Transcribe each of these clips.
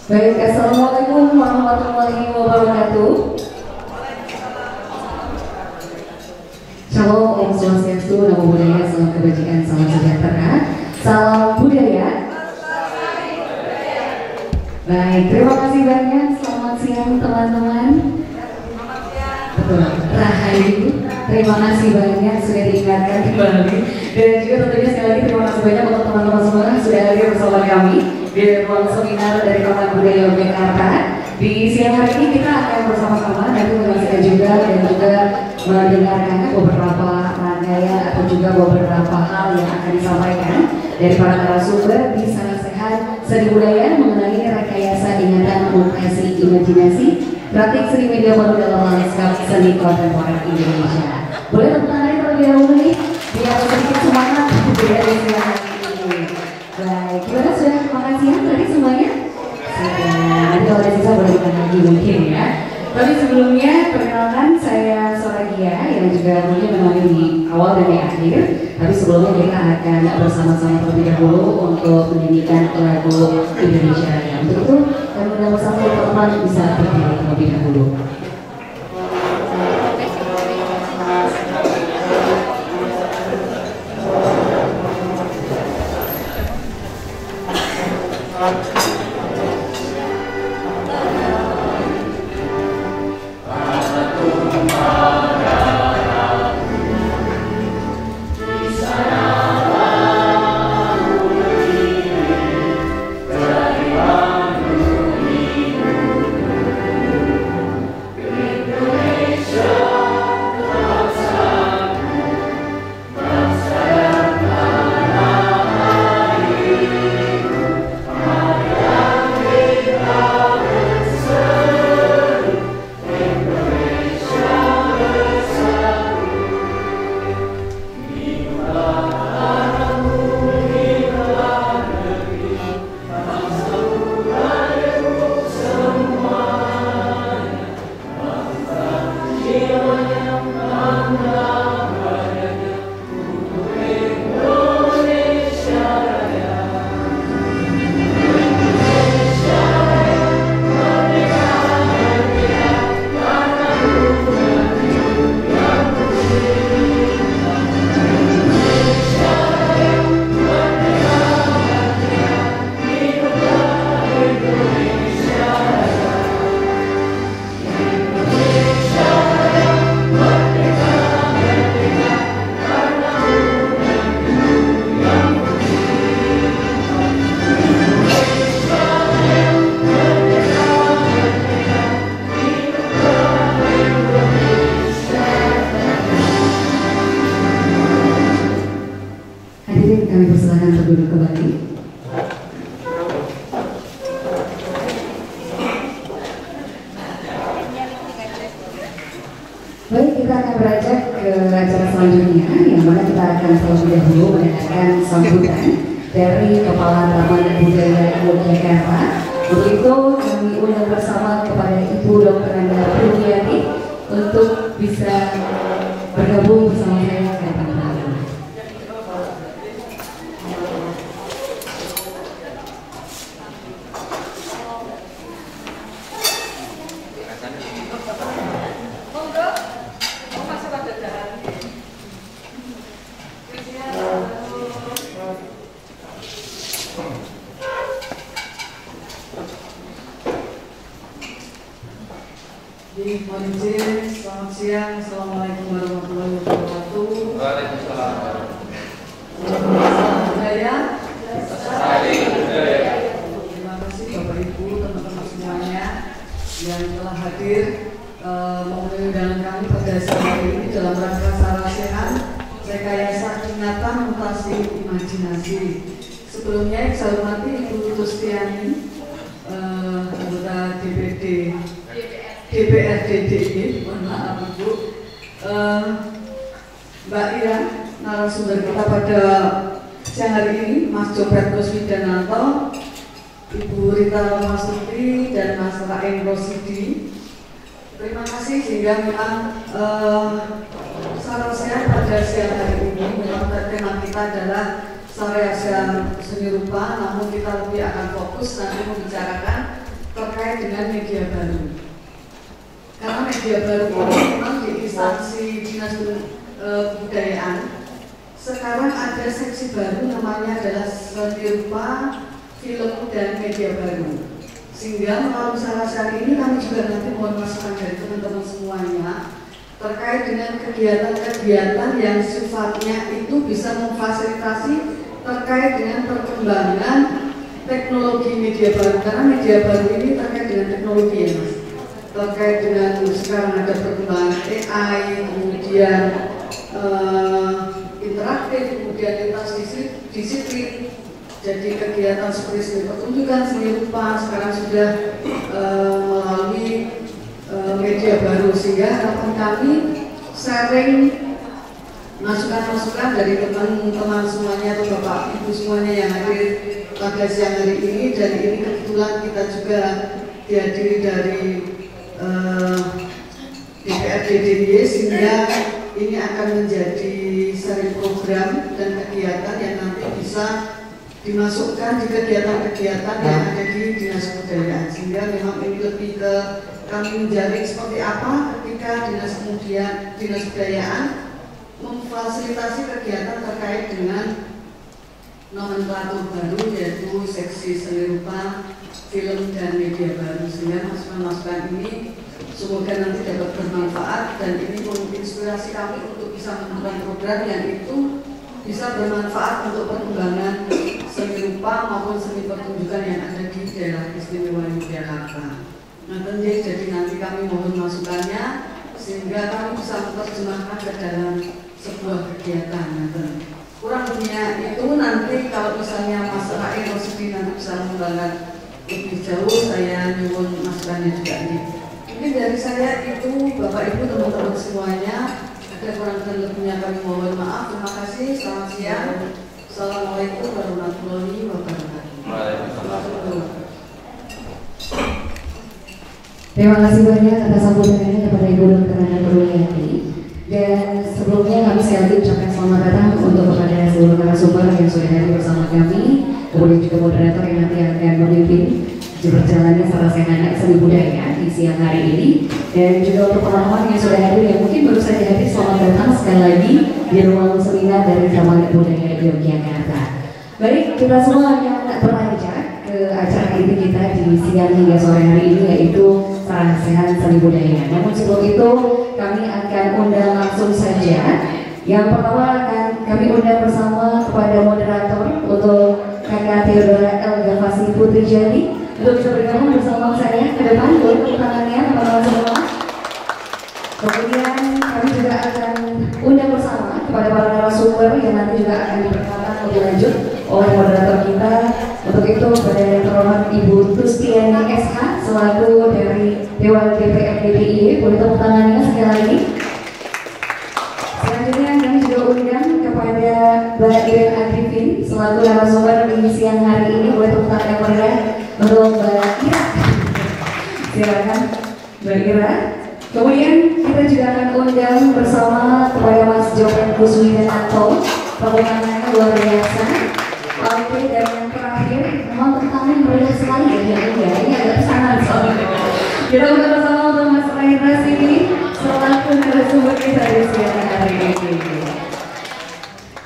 Baik, assalamualaikum warahmatullahi wabarakatuh. Shalom, Om Swastiastu, Namo Buddhaya, salam kebajikan, salam sejahtera, salam budaya. Baik, terima kasih banyak. Selamat siang teman-teman. Betul, Rahayu. Terima kasih banyak sudah diingatkan kembali. Dan juga tentunya sekali lagi terima kasih banyak untuk teman-teman semua yang sudah hadir bersama kami di ruang seminar dari Taman Budaya Yogyakarta. Di siang hari ini kita akan bersama-sama nanti menyaksikan juga dan juga mendengarkan beberapa rangkaian atau juga beberapa hal yang akan disampaikan dari para narasumber di Sana Sehat Seni Budaya mengenai rekayasa ingatan operasi imajinasi praktik seni media baru dalam lanskap seni kontemporer Indonesia. Boleh tepuk tangan terlebih dahulu nih biar sedikit semangat ya di siang hari ini. Baik, gimana sudah makan siang tadi semuanya? Sudah, nanti kalau ada sisa boleh makan lagi mungkin ya. Tapi sebelumnya perkenalkan saya Soragia yang juga mungkin menemani di awal dan di akhir. Tapi sebelumnya kita akan bersama-sama terlebih dahulu untuk menyanyikan lagu Indonesia Raya. Untuk itu kami undang bersama teman-teman bisa berdiri terlebih dahulu. Selamat siang, Assalamualaikum warahmatullahi wabarakatuh. Waalaikumsalam. Budaya. Terima kasih Bapak Ibu, teman-teman semuanya yang telah hadir memenuhi undangan kami pada siang hari ini dalam rangka Sarasehan Rekayasa Ingatan Mutasi Imajinasi. Sebelumnya saya hormati Ibu Tustiani, anggota DPRD DIY, mohon maaf Ibu, Mbak Ira, narasumber kita pada siang hari ini, Mas Jopret Kuswidananto, Ibu Rita Masuti dan Mas Raen Rosidi. Terima kasih sehingga memang Sarasehan pada siang hari ini memang tema kita adalah Sarasehan Seni Rupa, namun kita lebih akan fokus nanti membicarakan terkait dengan media baru. Karena media baru ini memang di instansi Dinas Kebudayaan sekarang ada seksi baru namanya adalah seni rupa, film dan media baru. Sehingga melalui salah ini kami juga nanti mohon masukan dari teman-teman semuanya terkait dengan kegiatan-kegiatan yang sifatnya itu bisa memfasilitasi terkait dengan perkembangan teknologi media baru. Karena media baru ini terkait dengan teknologi ya Mas, terkait dengan sekarang ada perkembangan AI, kemudian interaktif, kemudian lintas disiplin. Jadi kegiatan seperti seni pertunjukan, seni rupa sekarang sudah melalui media baru, sehingga harapan kami sharing masukan-masukan dari teman-teman semuanya atau bapak ibu semuanya yang hadir pada siang hari ini. Dan ini kebetulan kita juga dihadiri dari DPRD DIY, sehingga ini akan menjadi seri program dan kegiatan yang nanti bisa dimasukkan di kegiatan-kegiatan yang ada di Dinas Kebudayaan. Sehingga memang ini lebih ke kami menjaring seperti apa ketika Dinas Kebudayaan memfasilitasi kegiatan terkait dengan nomenklatur baru, yaitu seksi seni rupa, film dan media baru. Sehingga masukan-masukan ini semoga nanti dapat bermanfaat, dan ini menginspirasi kami untuk bisa menemukan program yang itu bisa bermanfaat untuk perkembangan seni rupa maupun seni pertunjukan yang ada di daerah istimewa Yogyakarta. Nah, jadi nanti kami mohon masukannya sehingga kami bisa menerjemahkan ke dalam sebuah kegiatan. Kurang lebihnya itu nanti kalau misalnya Mas Rain Rosidi nanti bisa mengembangkan lebih jauh, saya nyuwun masukannya juga nih. Mungkin dari saya itu, Bapak Ibu teman-teman semuanya, ada kurang dan lebihnya kami mohon maaf. Terima kasih. Selamat siang. Assalamualaikum warahmatullahi wabarakatuh. Terima kasih banyak atas sambutannya kepada Ibu Dr. Nana Nuruliyati. Dan sebelumnya kami sekali lagi ucapkan selamat datang untuk kepada seluruh narasumber yang sudah hadir bersama kami, kemudian juga moderator yang nanti akan memimpin berjalannya sarana seni budaya di siang hari ini, dan juga untuk teman-teman yang sudah hadir yang mungkin baru saja hadir, selamat datang sekali lagi di ruang seminar dari Taman Budaya Yogyakarta. Baik, kita semua yang beranjak ke acara ini kita di siang hingga sore hari ini, yaitu Sarana Seni Budaya. Namun sebelum itu kami akan undang langsung saja. Yang pertama akan kami undang bersama kepada moderator untuk Kakak Theodora Elga Fasi Putri Jati untuk bisa bergabung bersama saya ke depan. Untuk tangannya teman-teman semua. Kemudian kami juga akan undang bersama kepada para narasumber yang nanti juga akan diperkenalkan lebih lanjut oleh moderator kita. Untuk itu pada yang terhormat Ibu Tustiani SH selaku dari Dewan DPRD DIY, boleh tepuk tangannya sekali lagi. Selanjutnya kami juga undang kepada Mbak Iren Agrifin selaku narasumber di siang hari ini, boleh tepuk tangan yang meriah untuk Mbak Ira. Silakan Mbak Ira. Kemudian kita juga akan undang bersama kepada Mas Jopen Kuswidanto, tepuk tangannya luar biasa. Oke, dan yang terakhir, memang tepuk tangan meriah sekali ya, ini agak sangat soalnya. Kita undang bersama untuk Mas Rain Rasidi selaku narasumber kita di siang hari ini.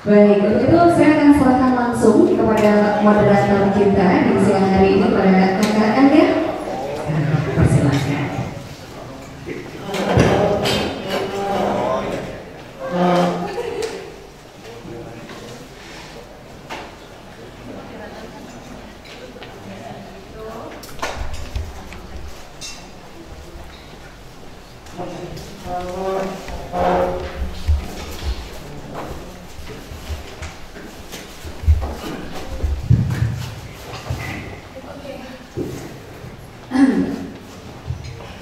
Baik, untuk itu saya akan serahkan langsung kepada moderator kita di siang hari ini, pada Kakak Elga. Persilakan.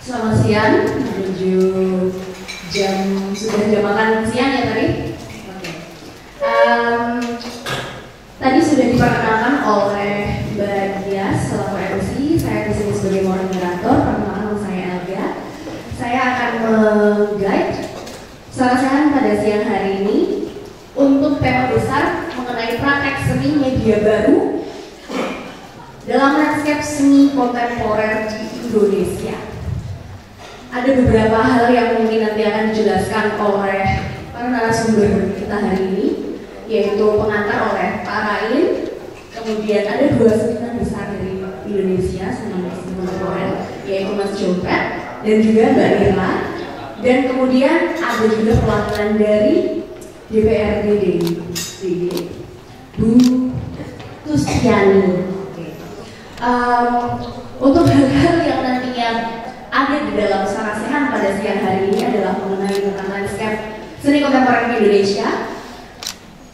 Selamat siang, menuju sudah jam makan siang ya tadi. Tadi sudah diperkenalkan oleh Mbak Dias selaku MC. Saya di sini sebagai moderator. Perkenalkan saya Elga. Saya akan meng-guide sarana pada siang hari ini untuk tema besar mengenai praktek seni media baru dalam landscape seni kontemporer di Indonesia. Ada beberapa hal yang mungkin nanti akan dijelaskan oleh para narasumber kita hari ini, yaitu pengantar oleh Pak Rain. Kemudian ada dua seniman besar dari Indonesia, seniman kontemporer, yaitu Mas Jompet dan juga Mbak Irma. Dan kemudian ada juga perwakilan dari DPRD Bu Tustiani. Untuk hal-hal yang nantinya ada di dalam sarasehan pada siang hari ini adalah mengenai tentang landscape seni kontemporer Indonesia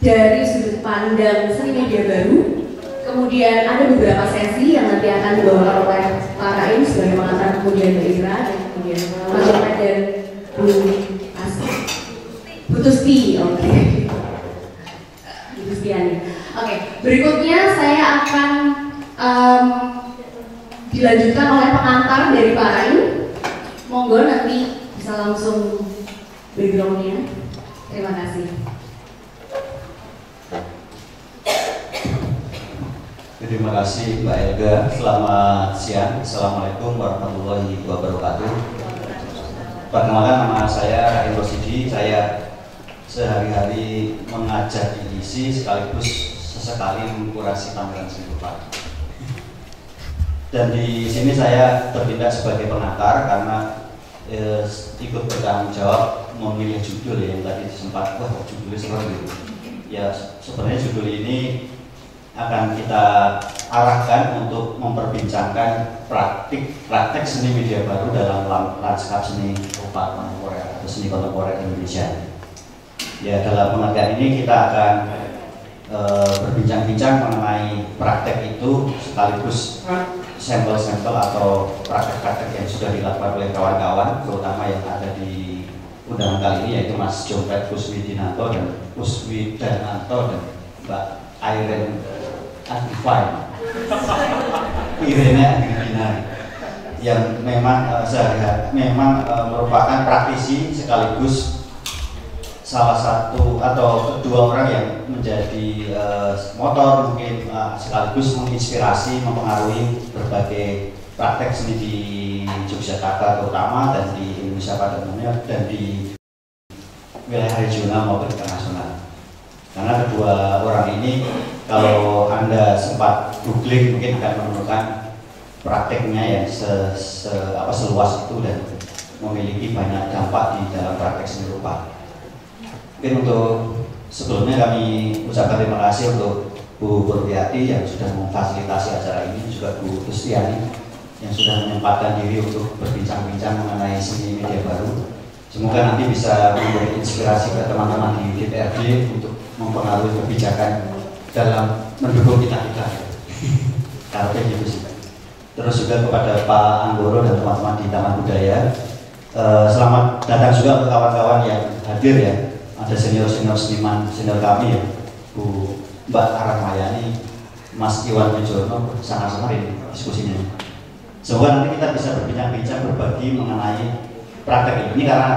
dari sudut pandang seni media baru. Kemudian ada beberapa sesi yang nanti akan dibawa oleh Pak Rain sebagai pengantar, kemudian Mbak Ira, dan kemudian Mas Jompet dan Bu Tusti. Bu Tustiani. Oke, berikutnya saya akan dilanjutkan oleh pengantar dari Pak Rain. Monggo nanti bisa langsung background-nya. Terima kasih. Terima kasih Mbak Elga. Selamat siang. Assalamualaikum warahmatullahi wabarakatuh. Perkenalkan, nama saya Rain Rosidi. Saya sehari-hari mengajar di ISI sekaligus sesekali mengkurasi pameran seni rupa. Dan di sini saya bertindak sebagai pengantar karena ikut bertanggung jawab memilih judul yang tadi sempat judulnya seperti itu. Ya, sebenarnya judul ini akan kita arahkan untuk memperbincangkan praktik seni media baru dalam lanskap seni rupa kontemporer atau seni kontemporer Indonesia. Ya, dalam pengertian ini kita akan berbincang-bincang mengenai praktek itu sekaligus sampel-sampel atau praktek-praktek yang sudah dilakukan oleh kawan-kawan, terutama yang ada di undangan kali ini, yaitu Mas Jompet Kuswidinanto dan Mbak Irene Agrifine, Irene Agrifina, yang memang merupakan praktisi sekaligus salah satu atau kedua orang yang menjadi motor mungkin sekaligus menginspirasi, mempengaruhi berbagai praktek seni di Yogyakarta terutama dan di Indonesia pada umumnya dan di wilayah regional maupun internasional. Karena kedua orang ini kalau Anda sempat googling mungkin akan menemukan prakteknya yang seluas itu dan memiliki banyak dampak di dalam praktek seni rupa. Mungkin untuk sebelumnya kami ucapkan terima kasih untuk Bu Purwiyati yang sudah memfasilitasi acara ini, juga Bu Tustiani yang sudah menyempatkan diri untuk berbincang-bincang mengenai seni media baru. Semoga nanti bisa memberi inspirasi ke teman-teman di DPRD untuk mempengaruhi kebijakan dalam mendukung kita-kita. Karena gitu sih. Terus juga kepada Pak Anggoro dan teman-teman di Taman Budaya. Selamat datang juga untuk kawan-kawan yang hadir ya. Ada senior-senior seniman senior kami ya, Bu Mbak Aramayani, Mas Iwan Wijono, sangat-sangat ini diskusinya. Semoga nanti kita bisa berbincang-bincang berbagi mengenai praktek ini karena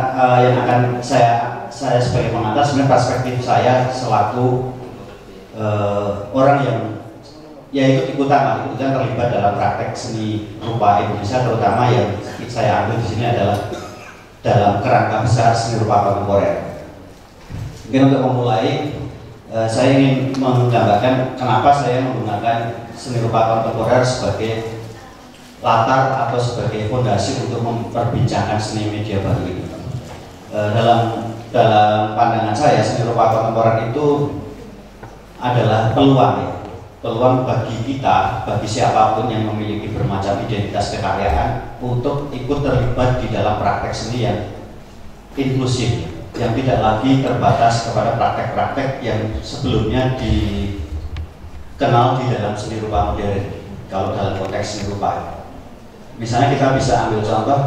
yang akan saya sebagai pengantar sebenarnya perspektif saya selaku orang yang ya ikut-ikutan terlibat dalam praktek seni rupa Indonesia, terutama yang saya ambil di sini adalah dalam kerangka besar seni rupa kontemporer. Mungkin untuk memulai, saya ingin menggambarkan kenapa saya menggunakan seni rupa kontemporer sebagai latar atau sebagai fondasi untuk memperbincangkan seni media baru ini. Dalam pandangan saya, seni rupa kontemporer itu adalah peluang ya. Peluang bagi kita, bagi siapapun yang memiliki bermacam identitas kekaryaan untuk ikut terlibat di dalam praktek seni yang inklusif, yang tidak lagi terbatas kepada praktek-praktek yang sebelumnya dikenal di dalam seni rupa modern. Kalau dalam konteks seni rupa, misalnya kita bisa ambil contoh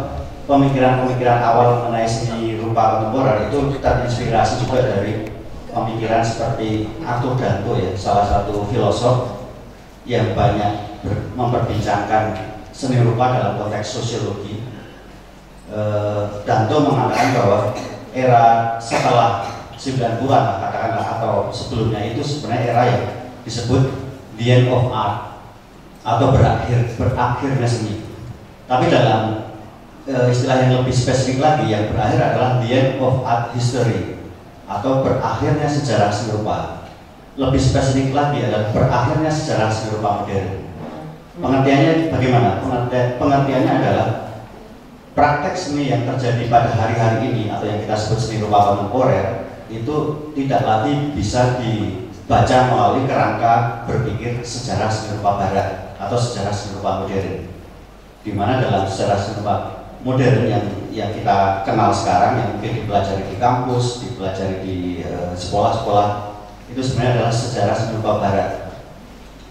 pemikiran-pemikiran awal mengenai seni rupa kontemporer itu terinspirasi juga dari pemikiran seperti Arthur Danto ya, salah satu filosof yang banyak memperbincangkan seni rupa dalam konteks sosiologi. Danto mengatakan bahwa era setelah 90-an katakanlah atau sebelumnya itu sebenarnya era yang disebut the end of art atau berakhirnya seni. Tapi dalam istilah yang lebih spesifik lagi, yang berakhir adalah the end of art history atau berakhirnya sejarah seni rupa. Lebih spesifik lagi adalah berakhirnya sejarah seni rupa modern. Pengertiannya bagaimana? Pengertiannya adalah praktek seni yang terjadi pada hari-hari ini atau yang kita sebut seni rupa kontemporer itu tidak lagi bisa dibaca melalui kerangka berpikir sejarah seni rupa barat atau sejarah seni rupa modern. Di mana dalam sejarah seni rupa modern yang kita kenal sekarang, yang mungkin dipelajari di kampus, dipelajari di sekolah-sekolah, itu sebenarnya adalah sejarah seni rupa barat.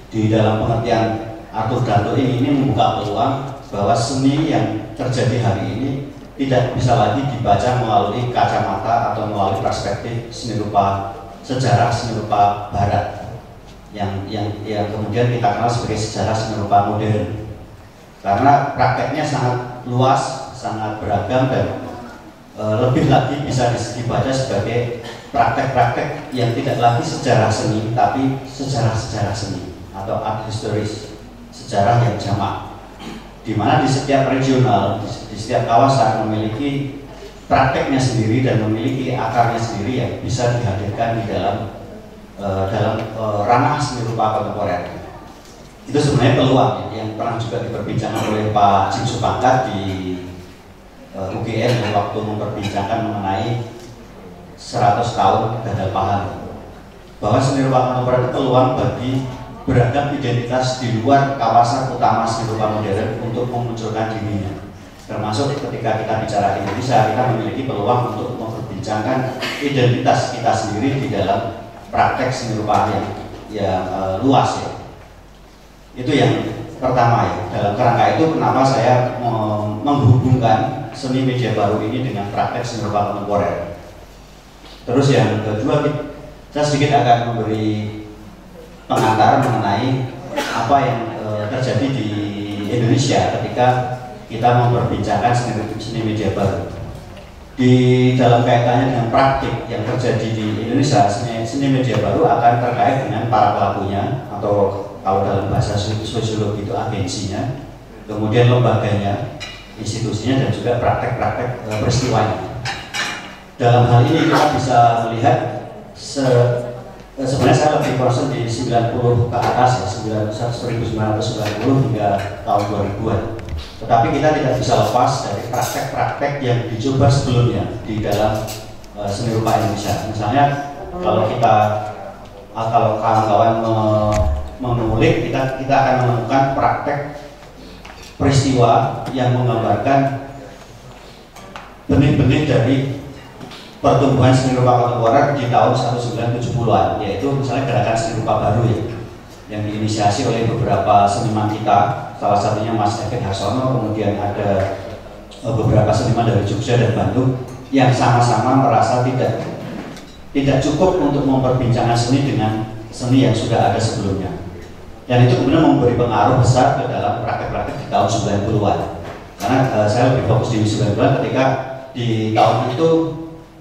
Di dalam pengertian Arthur Danto ini membuka peluang bahwa seni yang terjadi hari ini tidak bisa lagi dibaca melalui kacamata atau melalui perspektif seni rupa sejarah seni rupa barat yang kemudian kita kenal sebagai sejarah seni rupa modern, karena prakteknya sangat luas, sangat beragam, dan lebih lagi bisa dibaca sebagai praktek-praktek yang tidak lagi sejarah seni tapi sejarah-sejarah seni atau art histories, sejarah yang jamak, di mana di setiap regional, di setiap kawasan memiliki prakteknya sendiri dan memiliki akarnya sendiri yang bisa dihadirkan di dalam ranah seni rupa kontemporer. Itu sebenarnya peluang yang pernah juga diperbincangkan oleh Pak Jim Supangkat di UGM waktu memperbincangkan mengenai 100 tahun gagal paham, bahwa seni rupa kontemporer itu peluang bagi beragam identitas di luar kawasan utama seni rupa modern untuk memunculkan dirinya. Termasuk ketika kita bicara Indonesia, kita memiliki peluang untuk memperbincangkan identitas kita sendiri di dalam praktek seni rupa yang luas ya. Itu yang pertama ya. Dalam kerangka itu kenapa saya menghubungkan seni media baru ini dengan praktek seni rupa kontemporer. Terus yang kedua, saya sedikit akan memberi pengantar mengenai apa yang terjadi di Indonesia ketika kita memperbincangkan seni media baru. Di dalam kaitannya dengan praktik yang terjadi di Indonesia, seni media baru akan terkait dengan para pelakunya, atau kalau dalam bahasa sosiologi itu agensinya, kemudian lembaganya, institusinya, dan juga praktek-praktek peristiwanya. Dalam hal ini kita bisa melihat sebenarnya saya lebih concern di 90 ke atas ya, 1990 hingga tahun 2000-an. Tetapi kita tidak bisa lepas dari praktek-praktek yang dicoba sebelumnya di dalam seni rupa Indonesia. Misalnya kalau kawan-kawan mengulik, kita akan menemukan praktek peristiwa yang menggambarkan benih-benih dari pertumbuhan seni rupa kontemporer di tahun 1970-an, yaitu misalnya gerakan seni rupa baru ya, yang diinisiasi oleh beberapa seniman kita, salah satunya Mas Evin Harsono, kemudian ada beberapa seniman dari Jogja dan Bandung yang sama-sama merasa tidak cukup untuk memperbincangkan seni dengan seni yang sudah ada sebelumnya. Dan itu kemudian memberi pengaruh besar ke dalam praktek-praktek di tahun 90-an. Karena saya lebih fokus di 90-an ketika di tahun itu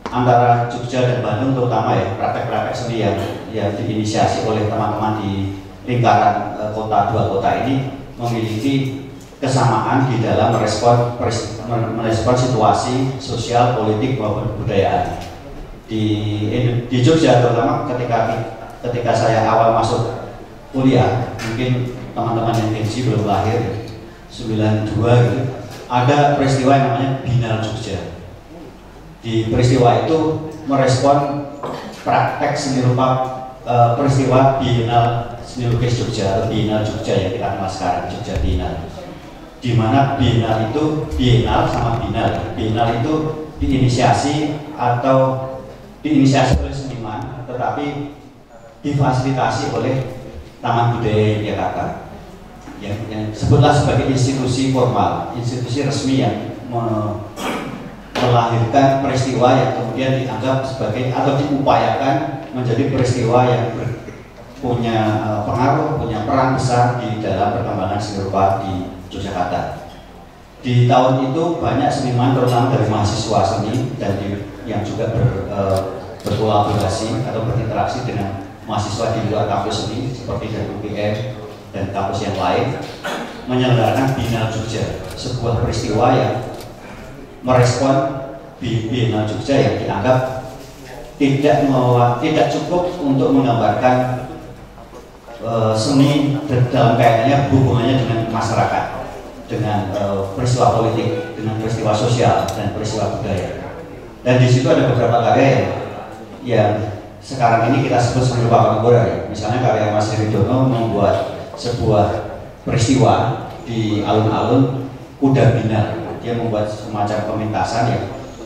antara Jogja dan Bandung terutama ya, praktek-praktek seni yang diinisiasi oleh teman-teman di lingkaran dua kota ini memiliki kesamaan di dalam merespon situasi sosial, politik maupun kebudayaan. Di Jogja terutama ketika saya awal masuk kuliah, mungkin teman-teman yang Genji belum lahir, 92 gitu, ada peristiwa yang namanya Biennale Jogja. Di peristiwa itu merespon praktek seni rupa peristiwa Biennale Seni Lukis Jogja atau Biennale Jogja yang kita kenal sekarang, Jogja Biennale. Di mana Biennale itu, Biennale sama Biennale itu diinisiasi oleh seniman, tetapi difasilitasi oleh Taman Budaya Yogyakarta yang sebutlah sebagai institusi formal, institusi resmi yang melahirkan peristiwa yang kemudian dianggap sebagai atau diupayakan menjadi peristiwa yang punya pengaruh, punya peran besar di dalam perkembangan seni rupa di Yogyakarta. Di tahun itu banyak seniman terutama dari mahasiswa seni dan yang juga berkolaborasi atau berinteraksi dengan mahasiswa di luar kampus seni seperti dari UGM, dan kampus yang lain menyelenggarakan Biennale Jogja, sebuah peristiwa yang merespon Biennale Jogja yang dianggap tidak cukup untuk menggambarkan seni dalam kaitannya hubungannya dengan masyarakat, dengan peristiwa politik, dengan peristiwa sosial dan peristiwa budaya. Dan di situ ada beberapa karya yang sekarang ini kita sebut sebagai kontemporer. Misalnya karya Mas Heri Dono membuat sebuah peristiwa di alun-alun Kuda Bina. Dia membuat semacam pementasan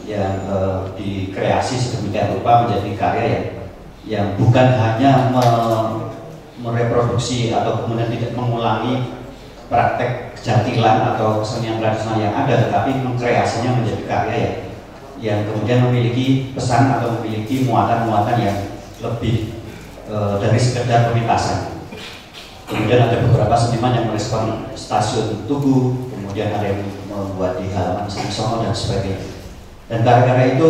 yang dikreasi sedemikian rupa menjadi karya yang bukan hanya mereproduksi atau kemudian tidak mengulangi praktek kejatilan atau kesenian tradisional yang ada, tetapi mengkreasinya menjadi karya yang kemudian memiliki pesan atau memiliki muatan-muatan yang lebih dari sekedar pementasan. Kemudian ada beberapa seniman yang merespon stasiun Tugu, kemudian ada yang membuat di halaman Songo dan sebagainya. Dan karya-karya itu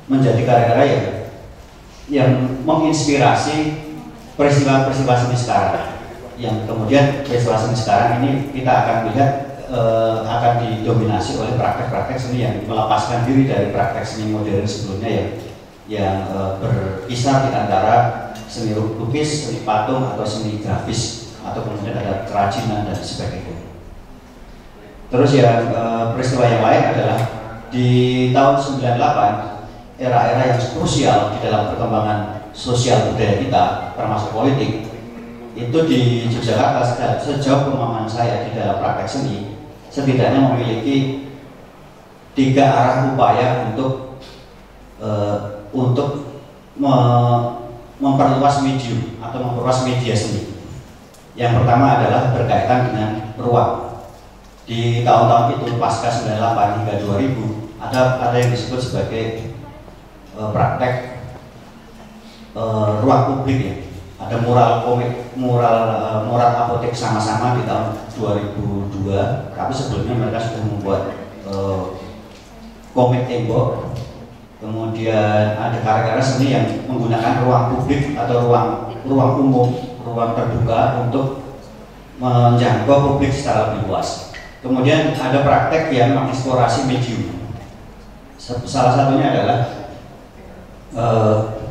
menjadi karya-karya yang menginspirasi peristiwa-peristiwa seni sekarang. Yang kemudian peristiwa seni sekarang ini kita akan melihat akan didominasi oleh praktek-praktek seni yang melepaskan diri dari praktek seni modern sebelumnya yang berkisar di antara seni lukis, seni patung, atau seni grafis, atau kemudian ada kerajinan dan sebagainya. Terus yang peristiwa yang lain adalah di tahun 98, era-era yang krusial di dalam perkembangan sosial budaya kita, termasuk politik, itu di Yogyakarta sejauh pemahaman saya di dalam praktek seni setidaknya memiliki 3 arah upaya untuk memperluas medium atau memperluas media seni. Yang pertama adalah berkaitan dengan ruang. Di tahun-tahun itu pasca 98 hingga 2000 ada yang disebut sebagai praktek ruang publik ya. Ada mural apotek sama-sama di tahun 2002, tapi sebelumnya mereka sudah membuat komik tembok. Kemudian ada karya-karya seni yang menggunakan ruang publik atau ruang umum, ruang terbuka untuk menjangkau publik secara lebih luas. Kemudian ada praktek yang mengeksplorasi medium. Salah satunya adalah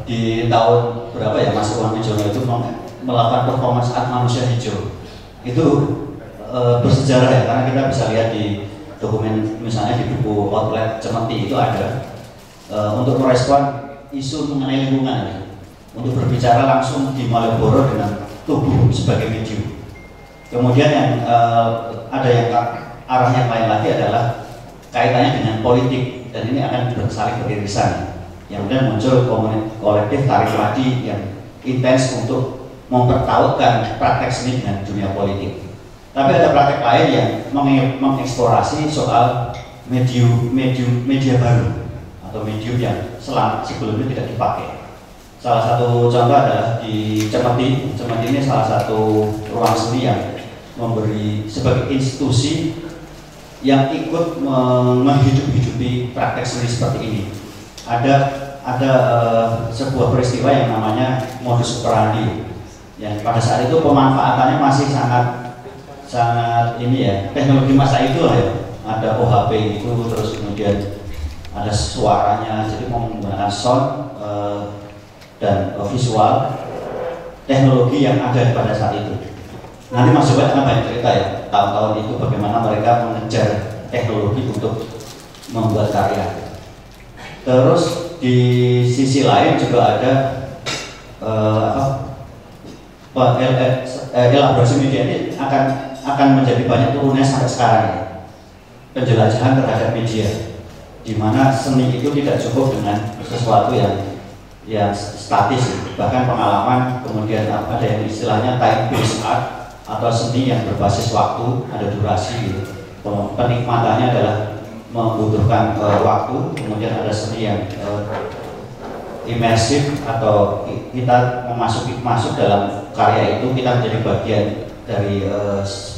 di tahun berapa ya Mas Iwan Wijono itu melakukan performance art manusia hijau. Itu bersejarah ya, karena kita bisa lihat di dokumen, misalnya di buku outlet Cemeti itu ada untuk merespon isu mengenai lingkungan ya, untuk berbicara langsung di Malioboro dengan tubuh sebagai medium. Kemudian yang ada yang arah yang lain lagi adalah kaitannya dengan politik, dan ini akan saling beririsan. Yang kemudian muncul kolektif Tari Madi yang intens untuk mempertautkan praktek seni dengan dunia politik. Tapi ada praktek lain yang mengeksplorasi soal media baru atau medium yang sebelumnya tidak dipakai. Salah satu contoh adalah di Cemeti. Cemeti ini salah satu ruang seni yang memberi sebagai institusi yang ikut menghidup-hidupi praktek seni seperti ini. Ada sebuah peristiwa yang namanya modus operandi, yang pada saat itu pemanfaatannya masih sangat ini ya, teknologi masa itu lah ya. Ada OHP itu, terus kemudian ada suaranya, jadi menggunakan sound dan visual, teknologi yang ada pada saat itu. Nanti Mas Jokowi akan banyak cerita ya, tahun-tahun itu bagaimana mereka mengejar teknologi untuk membuat karya. Terus di sisi lain juga ada elaborasi media ini akan menjadi banyak turunnya sampai sekarang ya. Penjelajahan terhadap media, di mana seni itu tidak cukup dengan sesuatu yang statis, bahkan pengalaman, kemudian ada yang istilahnya time based art atau seni yang berbasis waktu, ada durasi gitu. Penikmatannya adalah membutuhkan waktu, kemudian ada seni yang imersif atau kita masuk dalam karya itu, kita menjadi bagian dari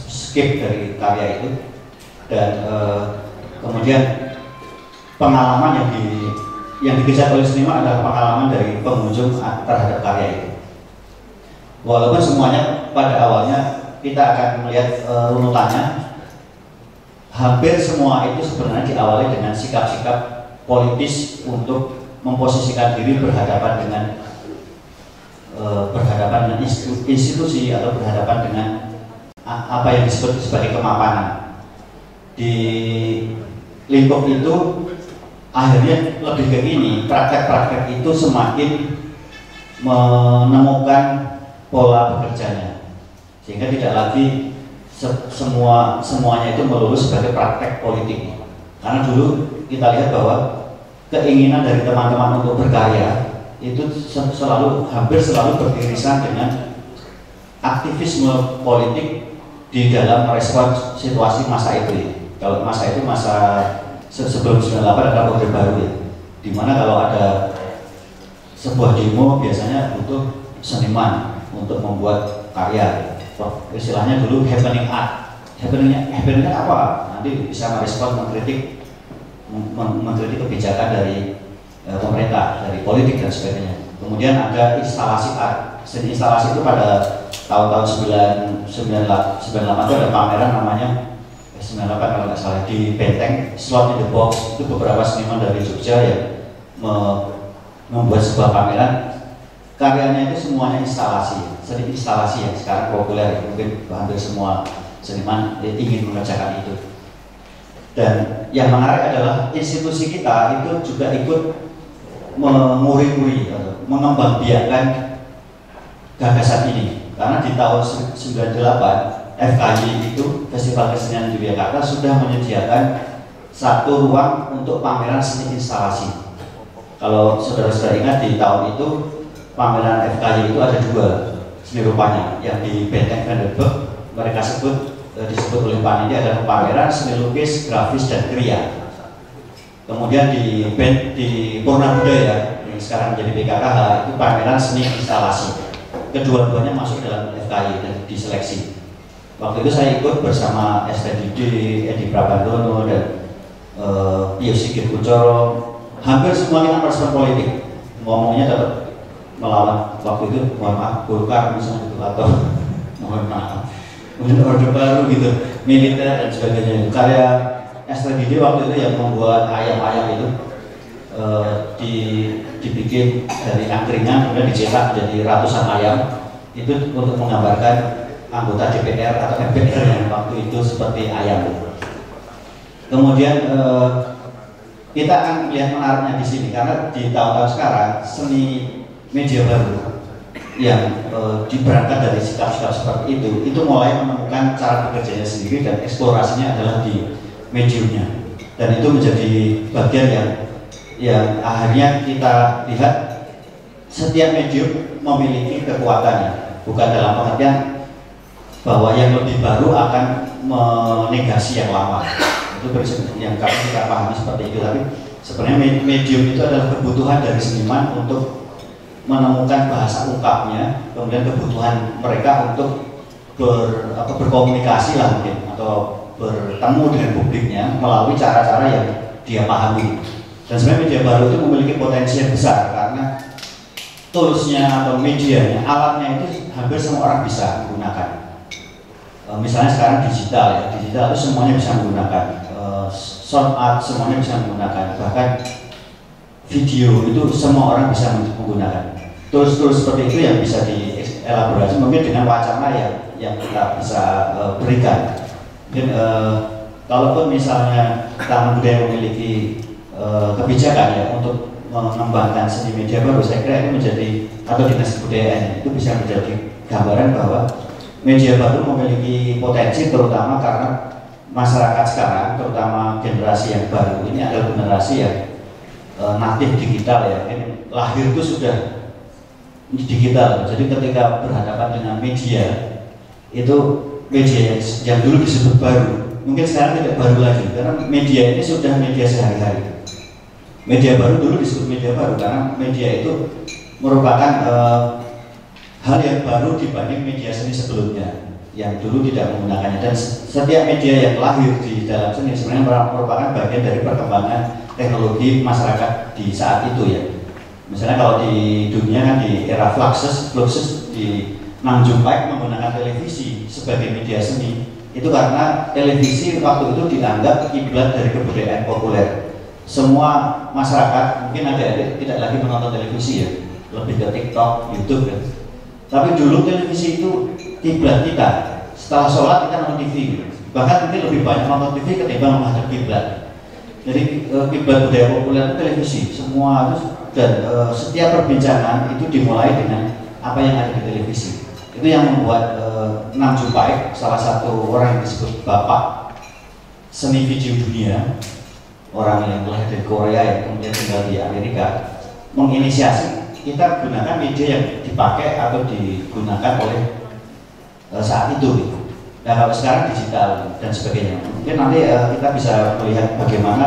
skip dari karya itu, dan kemudian pengalaman yang dikejar oleh seniman adalah pengalaman dari pengunjung terhadap karya itu. Walaupun semuanya pada awalnya kita akan melihat runutannya. Hampir semua itu sebenarnya diawali dengan sikap-sikap politis untuk memposisikan diri berhadapan dengan institusi atau berhadapan dengan apa yang disebut sebagai kemapanan. Di lingkup itu akhirnya lebih ke ini, praktek-praktek itu semakin menemukan pola bekerjanya, sehingga tidak lagi semuanya itu melulu sebagai praktek politik. Karena dulu kita lihat bahwa keinginan dari teman-teman untuk berkarya itu hampir selalu beririsan dengan aktivisme politik di dalam merespons situasi masa itu. Kalau masa itu masa sebelum 98 adalah Orde Baru ya, dimana kalau ada sebuah demo biasanya butuh seniman untuk membuat karya. Istilahnya dulu happening art. Happening apa? Nanti bisa merespon, mengkritik kebijakan dari pemerintah, dari politik dan sebagainya. Kemudian ada instalasi art. Seni instalasi itu pada tahun-tahun 98 itu ada pameran namanya 98 kalau nggak salah di Benteng, Slot in the Box. Itu beberapa seniman dari Jogja yang membuat sebuah pameran. Karyanya itu semuanya instalasi, seni instalasi yang sekarang populer, mungkin hampir semua seniman ingin mengerjakan itu. Dan yang menarik adalah institusi kita itu juga ikut menguri-uri, mengembangbiakan gagasan ini. Karena di tahun 98 FKY itu Festival Kesenian Yogyakarta sudah menyediakan satu ruang untuk pameran seni instalasi. Kalau saudara-saudara ingat di tahun itu pameran FKY itu ada dua seni rupanya, yang di Benteng Vandenberg mereka disebut oleh panitia adalah pameran seni lukis, grafis dan kriya. Kemudian di Purna Budaya yang sekarang menjadi PKKH itu pameran seni instalasi. Kedua-duanya masuk dalam FKY dan diseleksi. Waktu itu saya ikut bersama STDD, Edi Prabandono dan Pius Sigit Kucoro. Hampir semua kita merespon politik, ngomongnya tetap melawan waktu itu, mohon maaf, Golkar misalnya itu, atau mohon maaf, kemudian Orde Baru gitu, militer dan sebagainya. Karya STDD waktu itu yang membuat ayam-ayam itu dibikin dari angkringan, kemudian dicetak menjadi ratusan ayam, itu untuk menggambarkan anggota DPR atau MPR yang waktu itu seperti ayam. Kemudian kita akan melihat menariknya di sini karena di tahun-tahun sekarang seni media baru yang diberangkat dari sikap-sikap seperti itu mulai menemukan cara bekerjanya sendiri dan eksplorasinya adalah di mediumnya, dan itu menjadi bagian yang akhirnya kita lihat setiap medium memiliki kekuatannya, bukan dalam pengertian bahwa yang lebih baru akan menegasi yang lama. Itu yang kami kita pahami seperti itu, tapi sebenarnya medium itu adalah kebutuhan dari seniman untuk menemukan bahasa ungkapnya, kemudian kebutuhan mereka untuk berkomunikasi lah mungkin, atau bertemu dengan publiknya melalui cara-cara yang dia pahami. Dan sebenarnya media baru itu memiliki potensi yang besar karena toolsnya atau medianya, alatnya itu hampir semua orang bisa menggunakan. Misalnya sekarang digital itu semuanya bisa menggunakan, sound art semuanya bisa menggunakan, bahkan video itu semua orang bisa menggunakan. Tools-tools seperti itu yang bisa dielaborasi mungkin dengan wacana yang kita bisa berikan. Mungkin kalaupun misalnya Taman Budaya memiliki kebijakan ya untuk mengembangkan seni media baru, saya kira itu menjadi, atau dinas kebudayaan itu bisa menjadi gambaran bahwa media baru memiliki potensi, terutama karena masyarakat sekarang, terutama generasi yang baru ini adalah generasi yang natif digital ya. Ini lahir itu sudah digital, jadi ketika berhadapan dengan media itu media yang dulu disebut baru, mungkin sekarang tidak baru lagi karena media ini sudah media sehari-hari. Media baru dulu disebut media baru karena media itu merupakan hal yang baru dibanding media seni sebelumnya yang dulu tidak menggunakannya. Dan setiap media yang lahir di dalam seni sebenarnya merupakan bagian dari perkembangan teknologi masyarakat di saat itu ya. Misalnya kalau di dunia kan di era Fluxus di Nam Jumpaik menggunakan televisi sebagai media seni itu karena televisi waktu itu dianggap kiblat dari kebudayaan populer. Semua masyarakat mungkin adik-adik tidak lagi menonton televisi ya, lebih ke TikTok, YouTube ya. Tapi dulu televisi itu kiblat kita. Setelah sholat kita nonton TV, bahkan mungkin lebih banyak nonton TV ketimbang menghadap kiblat. Jadi kiblat budaya populer itu televisi, semua itu dan setiap perbincangan itu dimulai dengan apa yang ada di televisi. Itu yang membuat Nam Jumpaik, salah satu orang yang disebut bapak seni video dunia, orang yang lahir dari Korea yang kemudian tinggal di Amerika, menginisiasi kita gunakan media yang dipakai atau digunakan oleh saat itu gitu. Nah kalau sekarang digital dan sebagainya, mungkin nanti kita bisa melihat bagaimana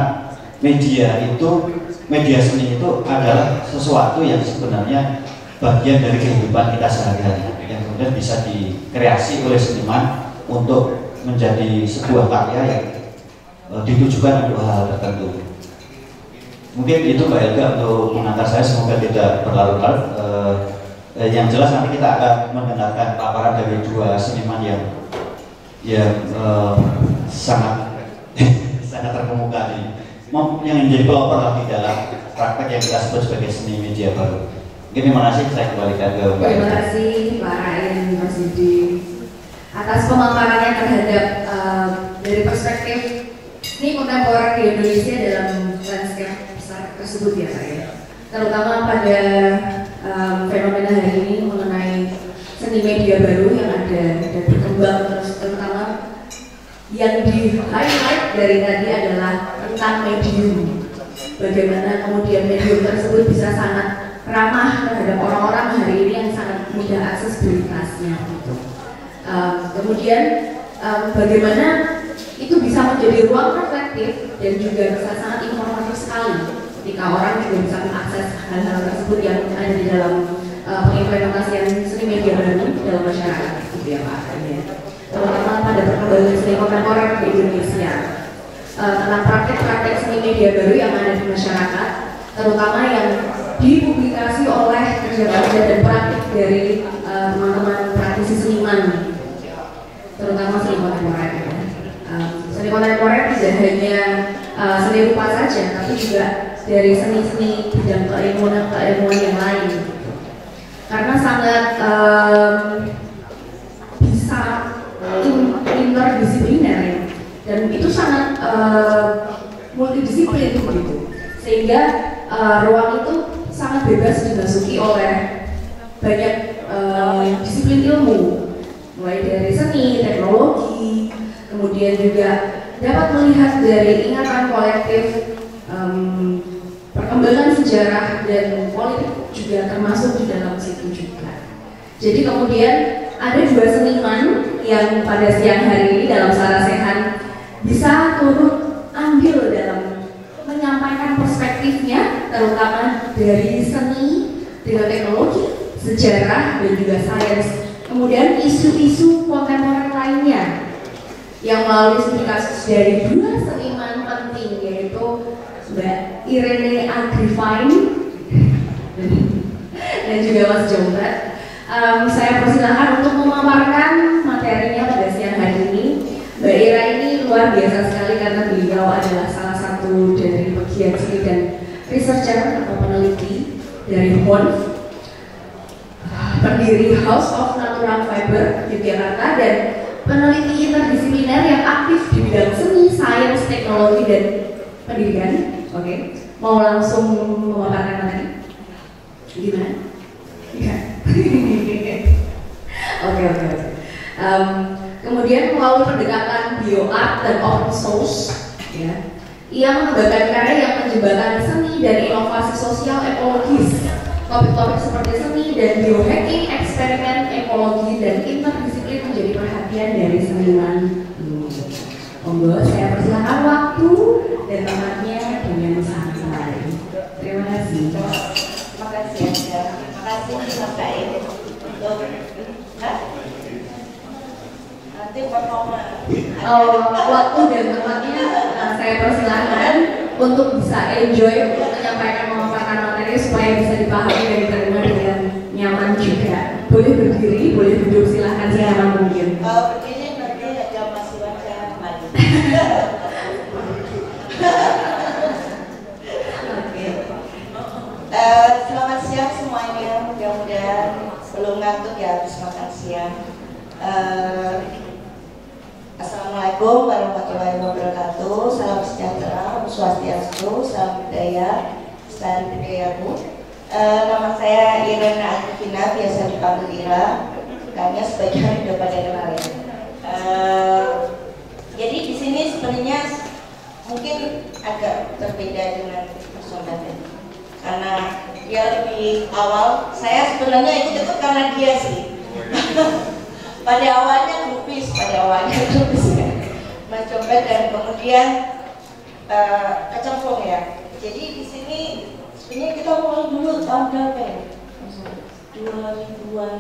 media seni itu adalah sesuatu yang sebenarnya bagian dari kehidupan kita sehari-hari yang kemudian bisa dikreasi oleh seniman untuk menjadi sebuah karya yang ditujukan untuk hal tertentu. Mungkin itu Mbak Elga untuk mengantar saya, semoga tidak berlarut-larut. Yang jelas nanti kita akan mendengarkan paparan dari dua seniman yang sangat sangat terkemuka yang menjadi pelopor di dalam praktek yang kita sebut sebagai seni media baru. Mungkin terima kasih, saya kembalikan ke Mbak. Terima kasih Pak Ryan, Mas Yudi atas pemaparannya terhadap dari perspektif seni kontemporer di Indonesia dalam landscape besar tersebut ya Pak ya. Terutama pada fenomena hari ini mengenai seni media baru yang ada dan berkembang terus, terutama yang di highlight dari tadi adalah tentang medium. Bagaimana kemudian medium tersebut bisa sangat ramah terhadap orang-orang hari ini yang sangat mudah aksesibilitasnya gitu. Kemudian bagaimana itu bisa menjadi ruang reflektif dan juga bisa sangat informatif sekali ketika orang juga bisa mengakses hal-hal tersebut yang ada di dalam pengimplementasian seni media baru dalam masyarakat gitu ya Pak ya. Terutama pada perkembangan seni kontemporer di Indonesia, tentang praktek-praktek seni media baru yang ada di masyarakat, terutama yang dipublikasi oleh kerja-kerja dan praktik dari teman-teman praktisi seniman, terutama seni kontemporer. Seni kontemporer tidak hanya seni rupa saja, tapi juga dari seni-seni bidang keilmuan yang lain. Karena sangat bisa interdisipliner ya, dan itu sangat multidisiplin begitu, sehingga ruang itu sangat bebas dimasuki oleh banyak disiplin ilmu, mulai dari seni, teknologi, kemudian juga dapat melihat dari ingatan kolektif, perkembangan sejarah dan politik juga termasuk di dalam situ juga. Jadi kemudian ada dua seniman yang pada siang hari ini dalam Sarasehan bisa turut andil dalam menyampaikan perspektifnya, terutama dari seni dengan teknologi, sejarah dan juga sains, kemudian isu-isu kontemporer lainnya yang melalui studi kasus dari dua seniman penting, yaitu Mbak Irene Agrifine dan juga Mas Jombrat. Saya persilahkan untuk memaparkan materinya pada siang hari ini. Mbak Ira ini luar biasa sekali karena beliau adalah salah satu dari pegiat seni dan researcher atau peneliti dari HON, pendiri House of Natural Fiber Yogyakarta, dan peneliti interdisipliner yang aktif di bidang seni, sains, teknologi, dan pendidikan. Oke, mau langsung memaparkan materi? Gimana? Iya. Oke. Kemudian melalui pendekatan bioart dan open source, ya, ia mengembangkan karya yang menjembatani seni dan inovasi sosial ekologis. Topik-topik seperti seni dan biohacking, eksperimen ekologi dan interdisiplin menjadi perhatian dari seniman. Monggo, saya persilakan waktu dan tempatnya dengan santai. Terima kasih. Terima kasih ya. Terima kasih Mbak Ira untuk nanti performa. Waktu dan tempatnya saya persilakan untuk bisa enjoy untuk menyampaikan memaparkan materi supaya bisa dipahami dan diterima dengan nyaman juga. Boleh berdiri, boleh duduk, silahkan siapa mungkin. Kalau berdiri nanti ada Mas Iwan saya maju. Oke. Selamat siang semuanya, mudah-mudahan belum ngantuk ya habis makan siang. Assalamualaikum warahmatullahi wabarakatuh. Salam sejahtera, Om Swastiastu, salam budaya, salam budayamu. Nama saya Irena Arifina, biasa dipanggil Ira. Kayaknya sebagian udah pada kenal ya. Jadi di sini sebenarnya mungkin agak berbeda dengan personalnya, karena dia lebih awal. Saya sebenarnya ikut karena dia sih. Pada awalnya grupis, Mas Copet, dan kemudian kecemplung ya. Jadi di sini sebenarnya kita mulai dulu tahun berapa ya? 2000-an.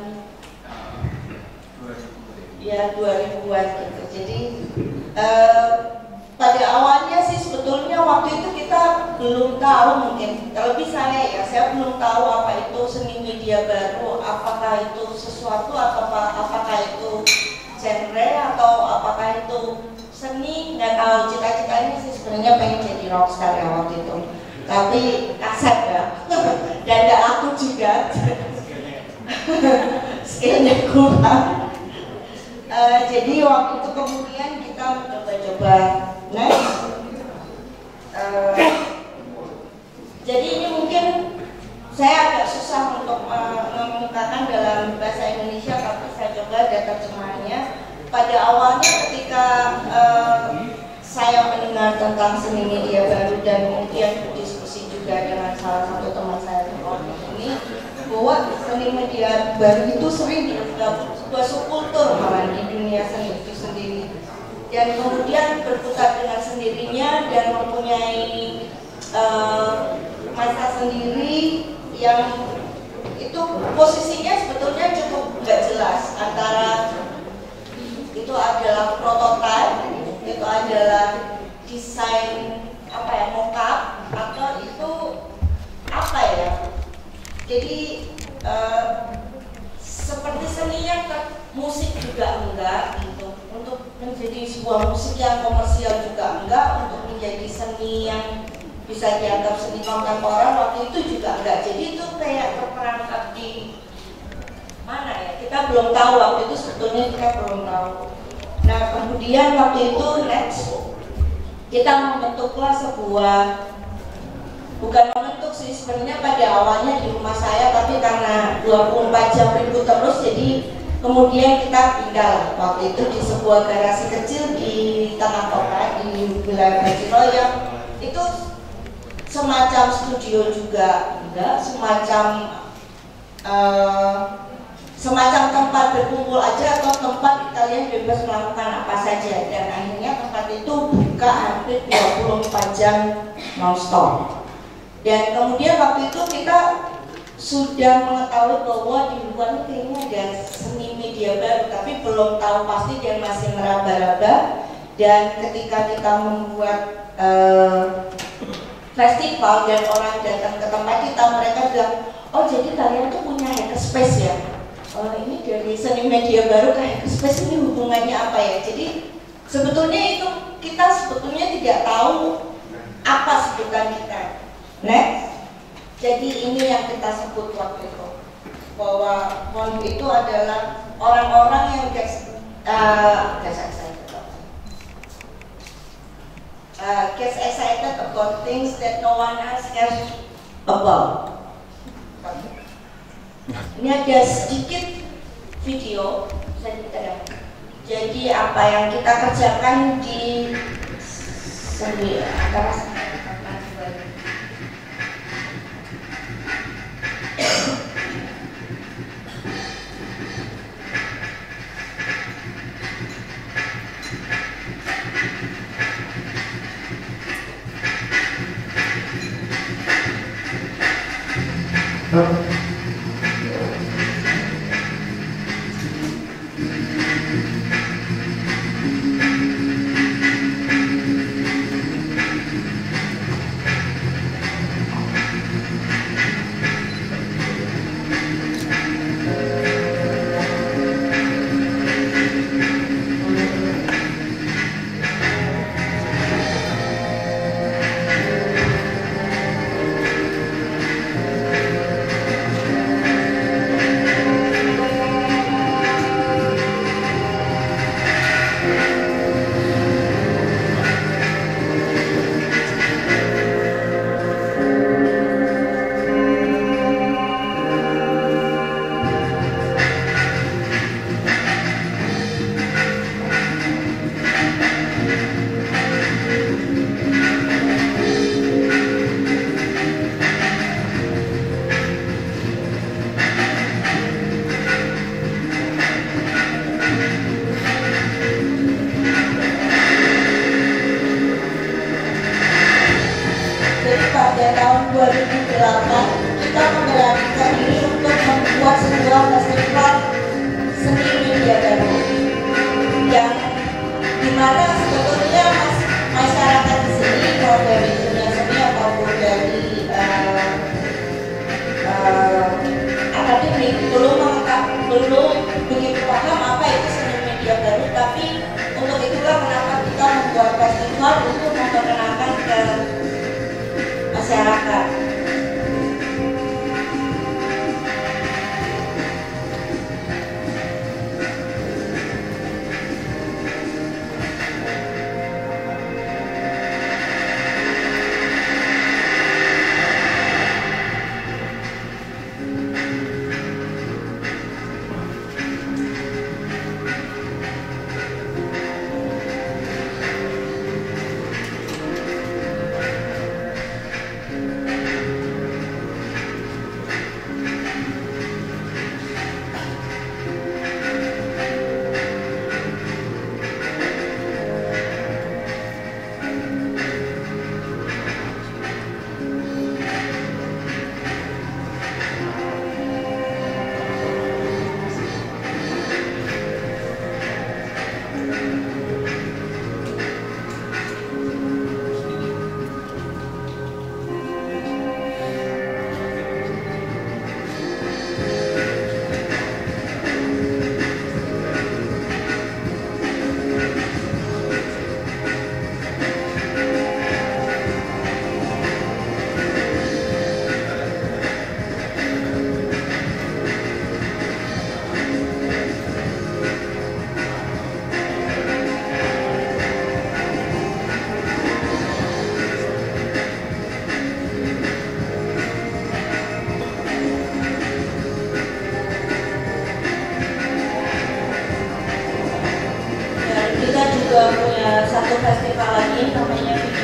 Ya 2000-an gitu. Jadi pada awalnya sih sebetulnya waktu itu kita belum tahu, mungkin terlebih saya belum tahu apa itu seni media baru, apakah itu sesuatu atau apakah itu genre atau apakah itu seni. Nggak tahu, cita-citanya sih sebenarnya pengen jadi rockstar ya waktu itu, tapi kasar ya dan nggak laku juga. Skillnya kurang. Jadi waktu itu kemudian kita mencoba-coba next. Jadi ini mungkin saya agak susah untuk mengemukakan dalam bahasa Indonesia, tapi saya coba ada terjemahannya. Pada awalnya ketika saya mendengar tentang seni media baru dan kemudian berdiskusi juga dengan salah satu teman saya di London ini, bahwa seni media baru itu sering dianggap sebuah subkultur malah di dunia seni itu sendiri, dan kemudian berputar dengan sendirinya dan mempunyai masa sendiri yang itu posisinya sebetulnya cukup nggak jelas, antara itu adalah prototipe, itu adalah desain apa ya, mock-up, atau itu apa ya. Jadi seperti seninya musik juga enggak gitu, untuk menjadi sebuah musik yang komersial juga enggak, untuk menjadi seni yang bisa dianggap seni kontemporer waktu itu juga enggak. Jadi itu kayak terperangkap di mana ya, kita belum tahu waktu itu, sebetulnya kita belum tahu. Nah kemudian waktu itu next kita membentuklah sebuah, bukan membentuk sih sebenarnya, pada awalnya di rumah saya, tapi karena 24 jam ribut terus, jadi kemudian kita pindah waktu itu di sebuah garasi kecil di tengah kota di wilayah Bajiro, yang itu semacam studio juga enggak, semacam tempat berkumpul aja, atau tempat kalian bebas melakukan apa saja. Dan akhirnya tempat itu buka hampir 24 jam non-stop. Dan kemudian waktu itu kita sudah mengetahui bahwa di luar kayaknya ada seni media baru, tapi belum tahu pasti dan masih meraba-raba. Dan ketika kita membuat festival dan orang datang ke tempat kita, mereka bilang, oh jadi kalian tuh punya hackerspace ya? Ini dari seni media baru ke hackerspace, ini hubungannya apa ya? Jadi sebetulnya itu kita sebetulnya tidak tahu apa sebutan kita. Next, jadi ini yang kita sebut waktu itu, bahwa Mondu itu adalah orang-orang yang gets excited about things that no one else cares about. Ini ada sedikit video, jadi apa yang kita kerjakan di seni antara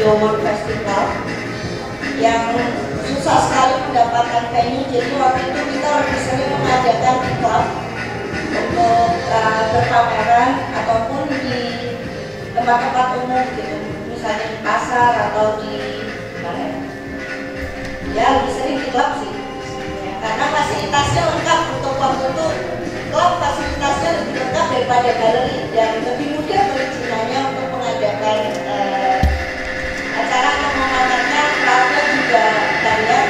Radio World Festival yang susah sekali mendapatkan venue. Jadi waktu itu kita lebih sering mengadakan di klub untuk berpameran ataupun di tempat-tempat umum gitu, misalnya di pasar atau di mana ya, lebih sering di klub sih ya, karena fasilitasnya lengkap. Untuk waktu itu klub fasilitasnya lebih lengkap daripada galeri dan lebih mudah perizinannya untuk mengadakan acara yang memanfaatkan crowdnya juga banyak.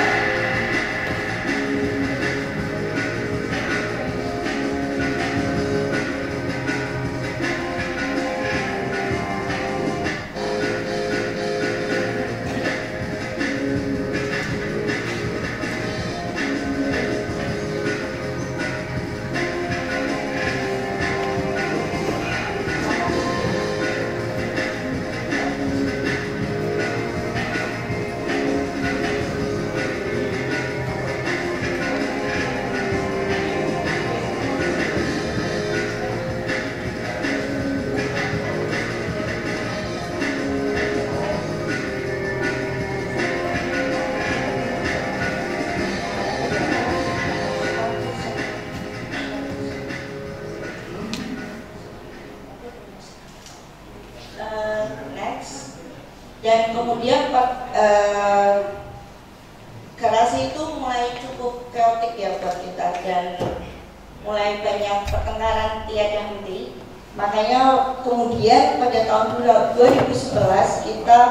Dan kemudian garasi itu mulai cukup chaotic ya buat kita, dan mulai banyak pertengkaran tiada henti. Makanya kemudian pada tahun 2011 kita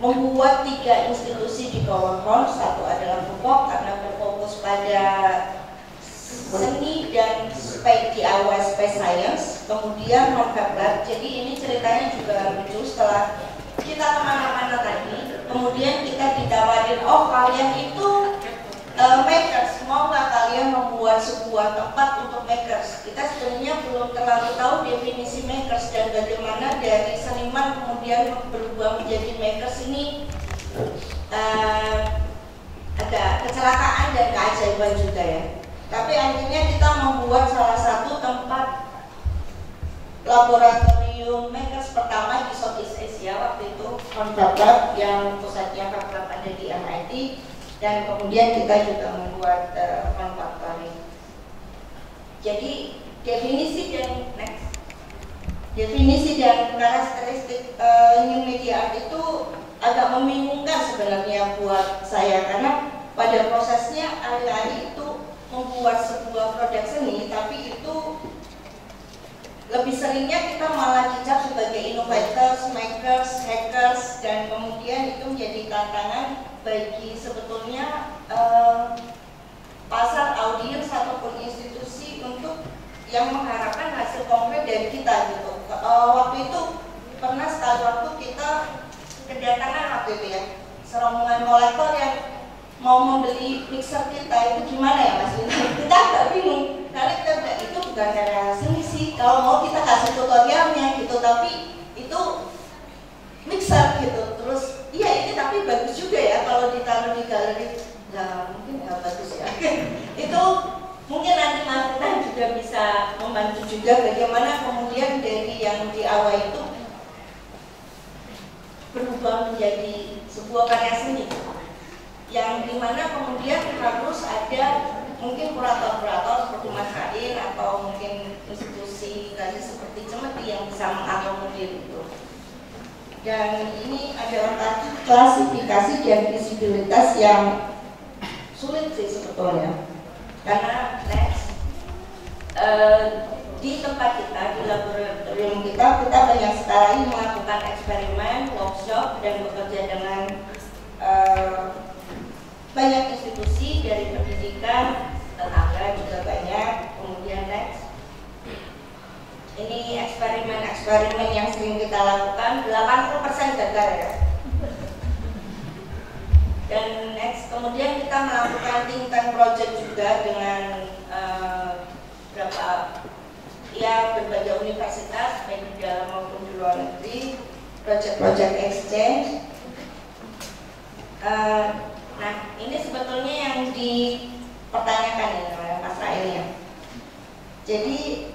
membuat 3 institusi di Kawanghorn. Satu adalah Pupok karena berfokus pada seni dan DIY Space Science, kemudian Fab Lab. Jadi ini ceritanya juga lucu. Setelah kita kemana-mana tadi, kemudian kita ditawarin, oh kalian itu makers, mau nggak kalian membuat sebuah tempat untuk makers? Kita sebenarnya belum terlalu tahu definisi makers dan bagaimana dari seniman kemudian berubah menjadi makers ini ada kecelakaan dan keajaiban juga ya. Tapi akhirnya kita membuat salah satu tempat laboratorium makers pertama di Southeast Asia waktu itu, Fab Lab, yang pusatnya Fab Lab ada di MIT, dan kemudian kita juga membuat Factory. Jadi definisi dan karakteristik new media art itu agak membingungkan sebenarnya buat saya, karena pada prosesnya alih-alih itu membuat sebuah produk seni, tapi itu lebih seringnya kita malah dicap sebagai innovators, makers, hackers, dan kemudian itu menjadi tantangan bagi sebetulnya pasar, audiens ataupun institusi untuk yang mengharapkan hasil konkret dari kita gitu. Waktu itu pernah sekali waktu kita kedatangan waktu itu ya, serombongan kolektor yang mau membeli mixer kita, itu gimana ya Mas? Kita agak bingung karena kita itu bukan karya seni sih, kalau mau kita kasih tutorialnya gitu, tapi itu mixer gitu. Terus iya ini tapi bagus juga ya kalau ditaruh di galeri. Nah mungkin nggak bagus ya. Itu mungkin nanti Mas juga bisa membantu juga bagaimana kemudian dari yang di awal itu berubah menjadi sebuah karya seni, yang dimana kemudian harus ada mungkin kurator-kurator seperti Mas Kain atau mungkin institusi tadi seperti Cemeti yang bisa mengakomodir itu. Dan ini adalah klasifikasi dan visibilitas yang sulit sih sebetulnya, karena next di tempat kita, di laboratorium kita banyak sekali melakukan eksperimen, workshop, dan bekerja dengan banyak institusi dari pendidikan, tenaga juga banyak. Kemudian next, ini eksperimen yang sering kita lakukan, 80% gagal ya. Dan next, kemudian kita melakukan think tank project juga dengan berbagai universitas baik di dalam maupun di luar negeri, project exchange. Nah, ini sebetulnya yang dipertanyakan ya oleh Mas Rail ya. Jadi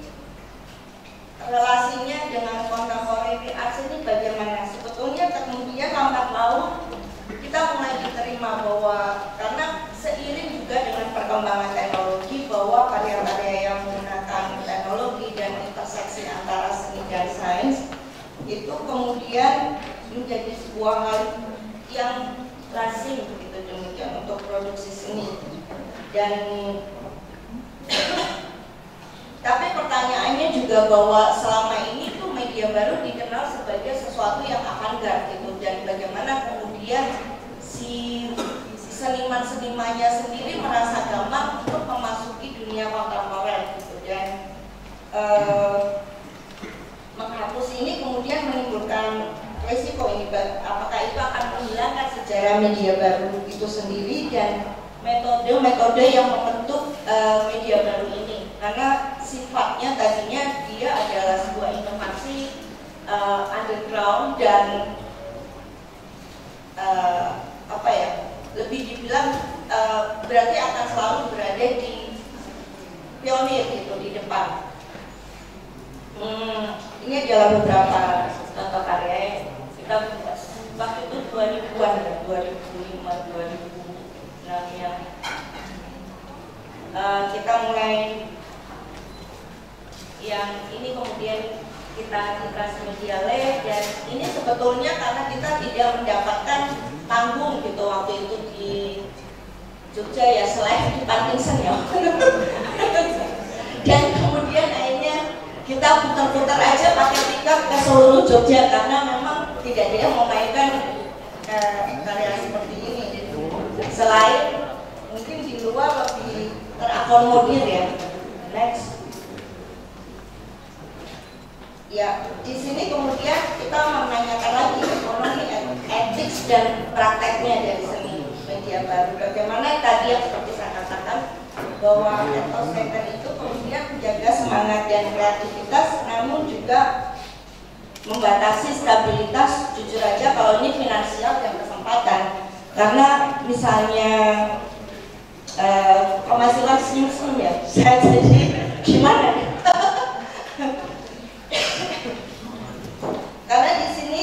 relasinya dengan contemporary arts ini bagaimana? Sebetulnya kemudian lambat laun kita mulai diterima bahwa karena seiring juga dengan perkembangan teknologi bahwa karya-karya yang menggunakan teknologi dan interseksi antara seni dan sains itu kemudian menjadi sebuah hal yang lazim begitu demikian untuk produksi seni. Dan tapi pertanyaannya juga bahwa selama ini tuh media baru dikenal sebagai sesuatu yang avant-garde gitu, dan bagaimana kemudian si seniman-senimannya sendiri merasa gampang untuk memasuki dunia kontemporer gitu, dan menghapus ini kemudian menimbulkan risiko ini, apakah itu akan menghilangkan sejarah media baru itu sendiri dan metode-metode yang membentuk media baru ini, karena sifatnya tadinya dia adalah sebuah inovasi underground dan apa ya, lebih dibilang berarti akan selalu berada di pionir gitu, di depan. Ini adalah beberapa contoh karya yang kita buat waktu itu 2000-an ya, 2005, 2006 yang kita mulai yang ini kemudian kita di Transmedia Lab, dan ini sebetulnya karena kita tidak mendapatkan panggung gitu waktu itu di Jogja ya, selain di Parkinson ya. Dan kemudian akhirnya kita putar-putar aja pakai tiket ke seluruh Jogja karena memang tidak dia memainkan karya seperti ini. Selain mungkin di luar lebih terakomodir ya. Next. Ya, di sini kemudian kita menanyakan lagi ekonomi, etik dan prakteknya dari seni media baru. Bagaimana tadi yang seperti saya katakan bahwa ethos center itu kemudian menjaga semangat dan kreativitas, namun juga membatasi stabilitas. Jujur aja kalau ini finansial dan kesempatan, karena misalnya penghasilan senyum-senyum ya, saya jadi gimana? Karena di sini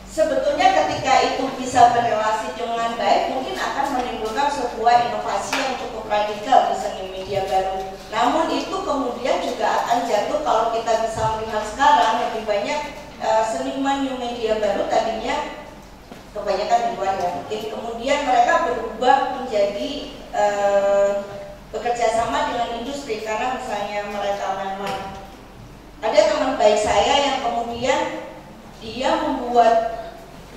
sebetulnya ketika itu bisa berrelasi dengan baik, mungkin akan menimbulkan sebuah inovasi yang cukup radikal di seni media baru. Namun itu kemudian juga akan jatuh kalau kita bisa melihat sekarang lebih banyak seniman new media baru tadinya kebanyakan di luar ya. Mungkin kemudian mereka berubah menjadi bekerja sama dengan industri, karena misalnya mereka memang ada teman baik saya yang kemudian dia membuat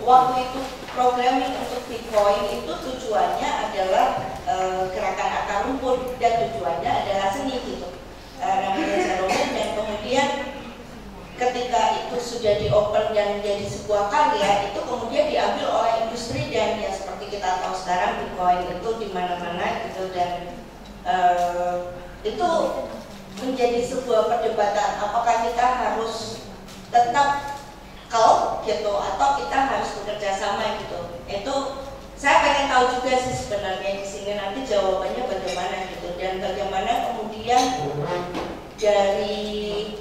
waktu itu programming untuk Bitcoin itu tujuannya adalah gerakan akar rumput dan tujuannya adalah seni gitu, namanya Jerome. Dan kemudian ketika itu sudah diopen dan menjadi sebuah karya, itu kemudian diambil oleh industri, dan ya seperti kita tahu sekarang Bitcoin itu di mana-mana gitu, dan itu menjadi sebuah perdebatan apakah kita harus tetap kalau gitu atau kita harus bekerja sama gitu. Itu saya pengen tahu juga sih sebenarnya di sini nanti jawabannya bagaimana gitu, dan bagaimana kemudian dari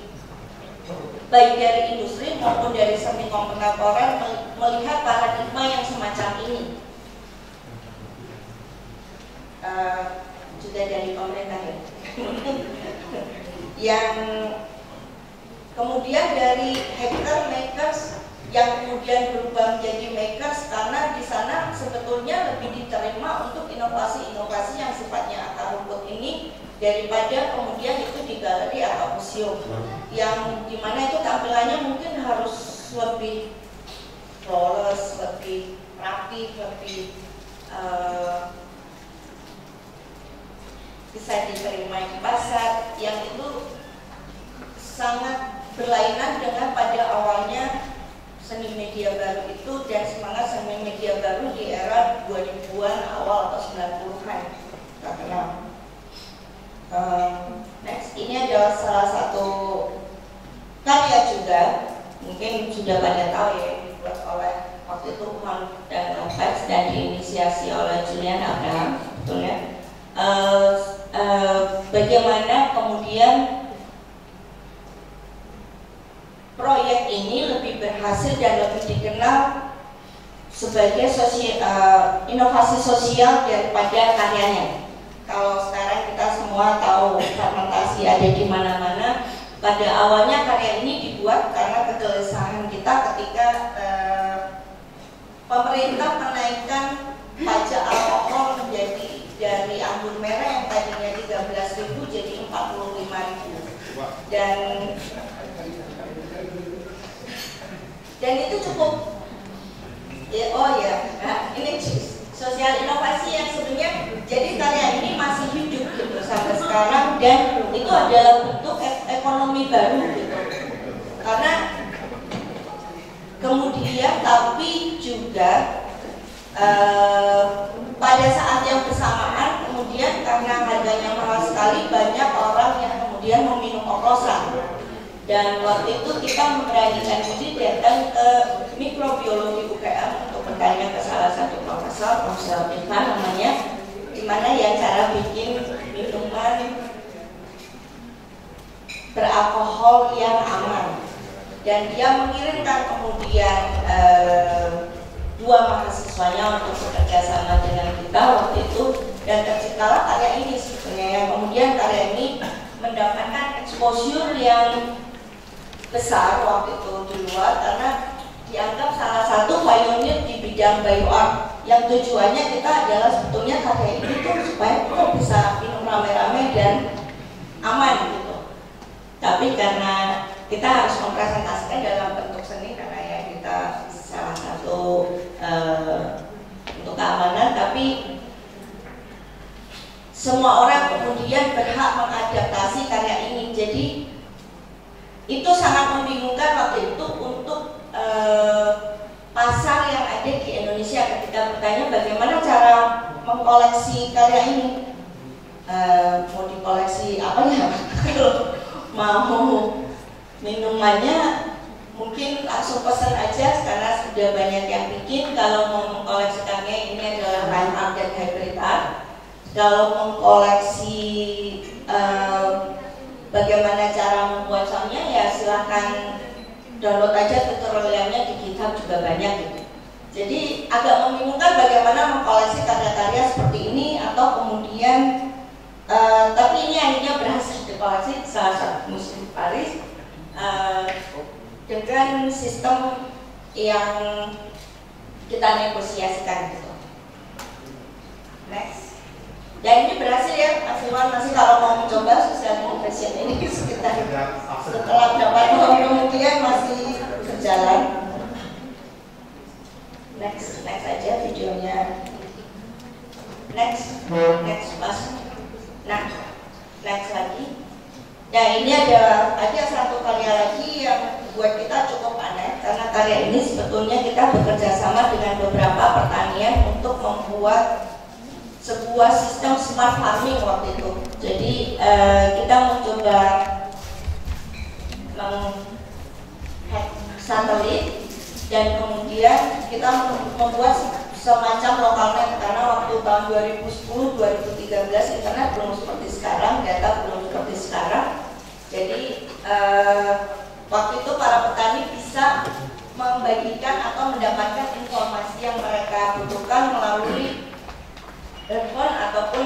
baik dari industri maupun dari seni kontemporer melihat paradigma yang semacam ini. Juga dari pemerintah ya. Yang kemudian dari hacker makers yang kemudian berubah menjadi makers, karena di sana sebetulnya lebih diterima untuk inovasi-inovasi yang sifatnya akar rumput ini daripada kemudian itu di galeri atau museum yang dimana itu tampilannya mungkin harus lebih flawless, lebih rapi, lebih bisa diterima di pasar, yang itu sangat berlainan dengan pada awalnya seni media baru itu dan semangat seni media baru di era 2000-an awal atau 90-an. Kita kenal. Next, ini adalah salah satu karya juga, mungkin sudah pada tahu ya, dibuat oleh waktu itu Juan dan Lopez dan diinisiasi oleh Julian Abraham, betul ya. bagaimana kemudian proyek ini lebih berhasil dan lebih dikenal sebagai inovasi sosial daripada karyanya. Kalau sekarang kita semua tahu fermentasi ada di mana-mana, pada awalnya karya ini dibuat karena kegelisahan kita ketika pemerintah menaikkan pajak alkohol menjadi dari anggur merah yang tadinya 13.000 jadi 45.000, dan itu cukup ini sosial inovasi yang sebenarnya jadi karya ini masih hidup gitu sampai sekarang, dan itu adalah bentuk ekonomi baru gitu. Karena kemudian tapi juga pada saat yang bersamaan kemudian karena harganya mahal sekali, banyak orang yang kemudian meminum oplosan. Dan waktu itu kita memberanikan diri datang ke mikrobiologi UGM untuk bertanya ke salah satu profesor Irfan namanya, gimana ya cara bikin minuman beralkohol yang aman. Dan dia mengirimkan kemudian dua mahasiswanya untuk bekerja sama dengan kita waktu itu, dan terciptalah karya ini sebenarnya, yang kemudian karya ini mendapatkan exposure yang besar waktu itu di luar karena dianggap salah satu pionir di bidang bioart, yang tujuannya kita adalah sebetulnya karya ini tuh supaya kita bisa minum rame-rame dan aman gitu. Tapi karena kita harus mempresentasikan dalam bentuk seni karena ya kita salah satu untuk keamanan, tapi semua orang kemudian berhak mengadaptasi karya ini. Jadi itu sangat membingungkan waktu itu untuk pasar yang ada di Indonesia ketika bertanya bagaimana cara mengkoleksi karya ini. Mau dikoleksi apa ya? Kalau mau minumannya mungkin langsung pesan aja karena sudah banyak yang bikin. Kalau mau mengkoleksikannya, ini adalah fine art dan hybrid art. Kalau mengkoleksi bagaimana cara membuat soundnya, ya silahkan download aja tutorialnya di GitHub juga banyak gitu. Jadi agak membingungkan bagaimana mengkoleksi karya-karya seperti ini, atau kemudian tapi ini akhirnya berhasil dikoleksi di salah satu museum di Paris dengan sistem yang kita negosiasikan gitu. Next. Dan ini berhasil ya, Mas Iwan, masih kalau mau mencoba social innovation ini sekitar setelah berapa tahun kemudian masih berjalan. Next aja videonya. Next Mas. Nah, next lagi. Nah, ini ada satu karya lagi yang buat kita cukup aneh karena karya ini sebetulnya kita bekerja sama dengan beberapa pertanian untuk membuat sebuah sistem smart farming waktu itu. Jadi kita mencoba menghack satelit dan kemudian kita membuat semacam lokalnet, karena waktu tahun 2010-2013 internet belum seperti sekarang, data belum seperti sekarang. Jadi waktu itu para petani bisa membagikan atau mendapatkan informasi yang mereka butuhkan melalui handphone ataupun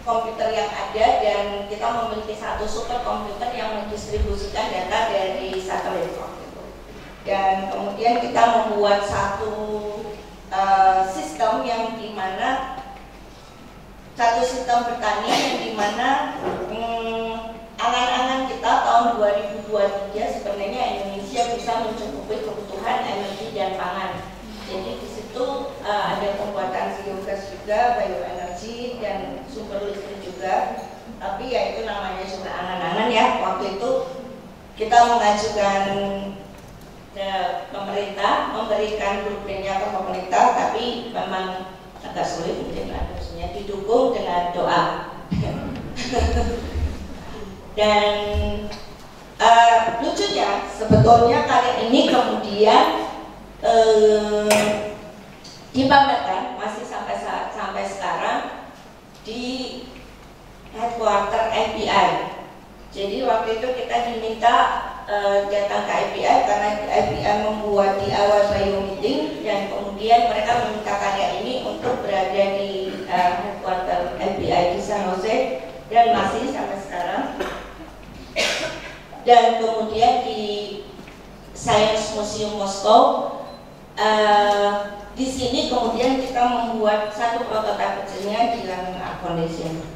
komputer yang ada, dan kita memiliki satu super komputer yang mendistribusikan data dari satelit waktu itu. Dan kemudian kita membuat satu sistem yang dimana satu sistem bertani yang dimana angan-angan kita tahun 2023 sebenarnya Indonesia bisa mencukupi kebutuhan energi dan pangan. Jadi di situ ada pembuatan biogas juga, bioenergi dan sumber listrik juga. Tapi ya itu namanya juga angan-angan ya. Waktu itu kita mengajukan pemerintah, memberikan blueprintnya ke pemerintah, tapi memang agak sulit, mungkin harusnya didukung dengan doa. Dan lucunya sebetulnya karya ini kemudian dipamerkan masih sampai sekarang di headquarter FBI. Jadi waktu itu kita diminta datang ke FBI karena FBI membuat di awal bio meeting, dan kemudian mereka meminta karya ini untuk berada di headquarter FBI di San Jose dan masih sampai sekarang. Dan kemudian di Science Museum Moskow, di sini kemudian kita membuat satu prototipe kecilnya di Laminar Foundation.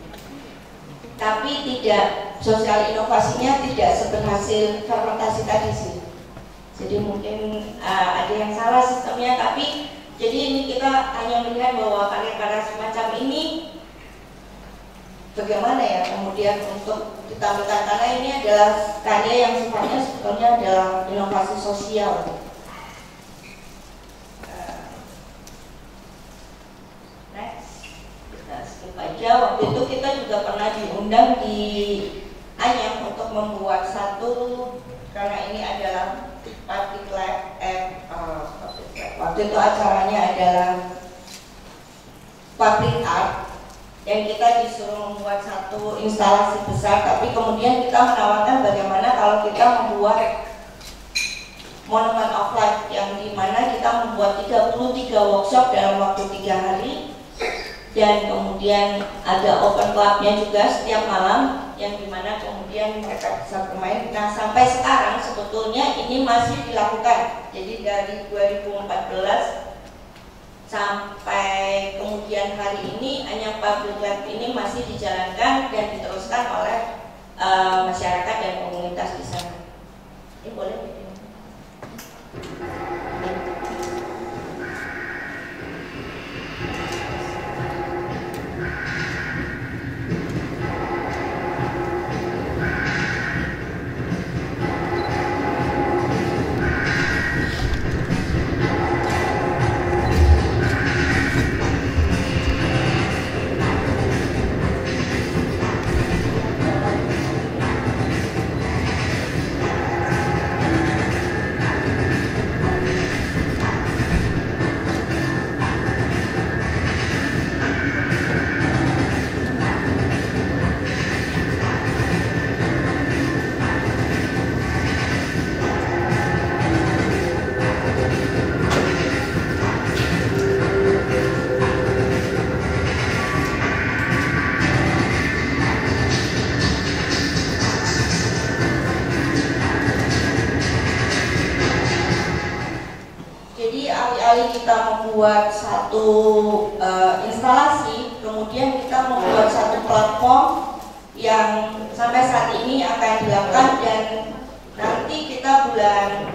Tapi tidak, sosial inovasinya tidak seberhasil fermentasi tadi sih. Jadi mungkin ada yang salah sistemnya, tapi jadi ini kita hanya melihat bahwa karya-karya semacam ini bagaimana ya kemudian untuk ditampilkan, karena ini adalah karya yang sifatnya sebetulnya adalah inovasi sosial. Next, kita skip aja. Waktu itu kita juga pernah diundang di Anyam untuk membuat satu, karena ini adalah public lab, waktu itu acaranya adalah public art, dan kita disuruh membuat satu instalasi besar, tapi kemudian kita menawarkan bagaimana kalau kita membuat Monument of Life, yang dimana kita membuat 33 workshop dalam waktu 3 hari, dan kemudian ada open clubnya juga setiap malam, yang dimana kemudian mereka bisa bermain. Nah, sampai sekarang sebetulnya ini masih dilakukan. Jadi dari 2014 sampai kemudian hari ini hanya public lab ini masih dijalankan dan diteruskan oleh masyarakat dan komunitas di sana. Ini boleh? Membuat satu instalasi, kemudian kita membuat satu platform yang sampai saat ini akan dilakukan, dan nanti kita bulan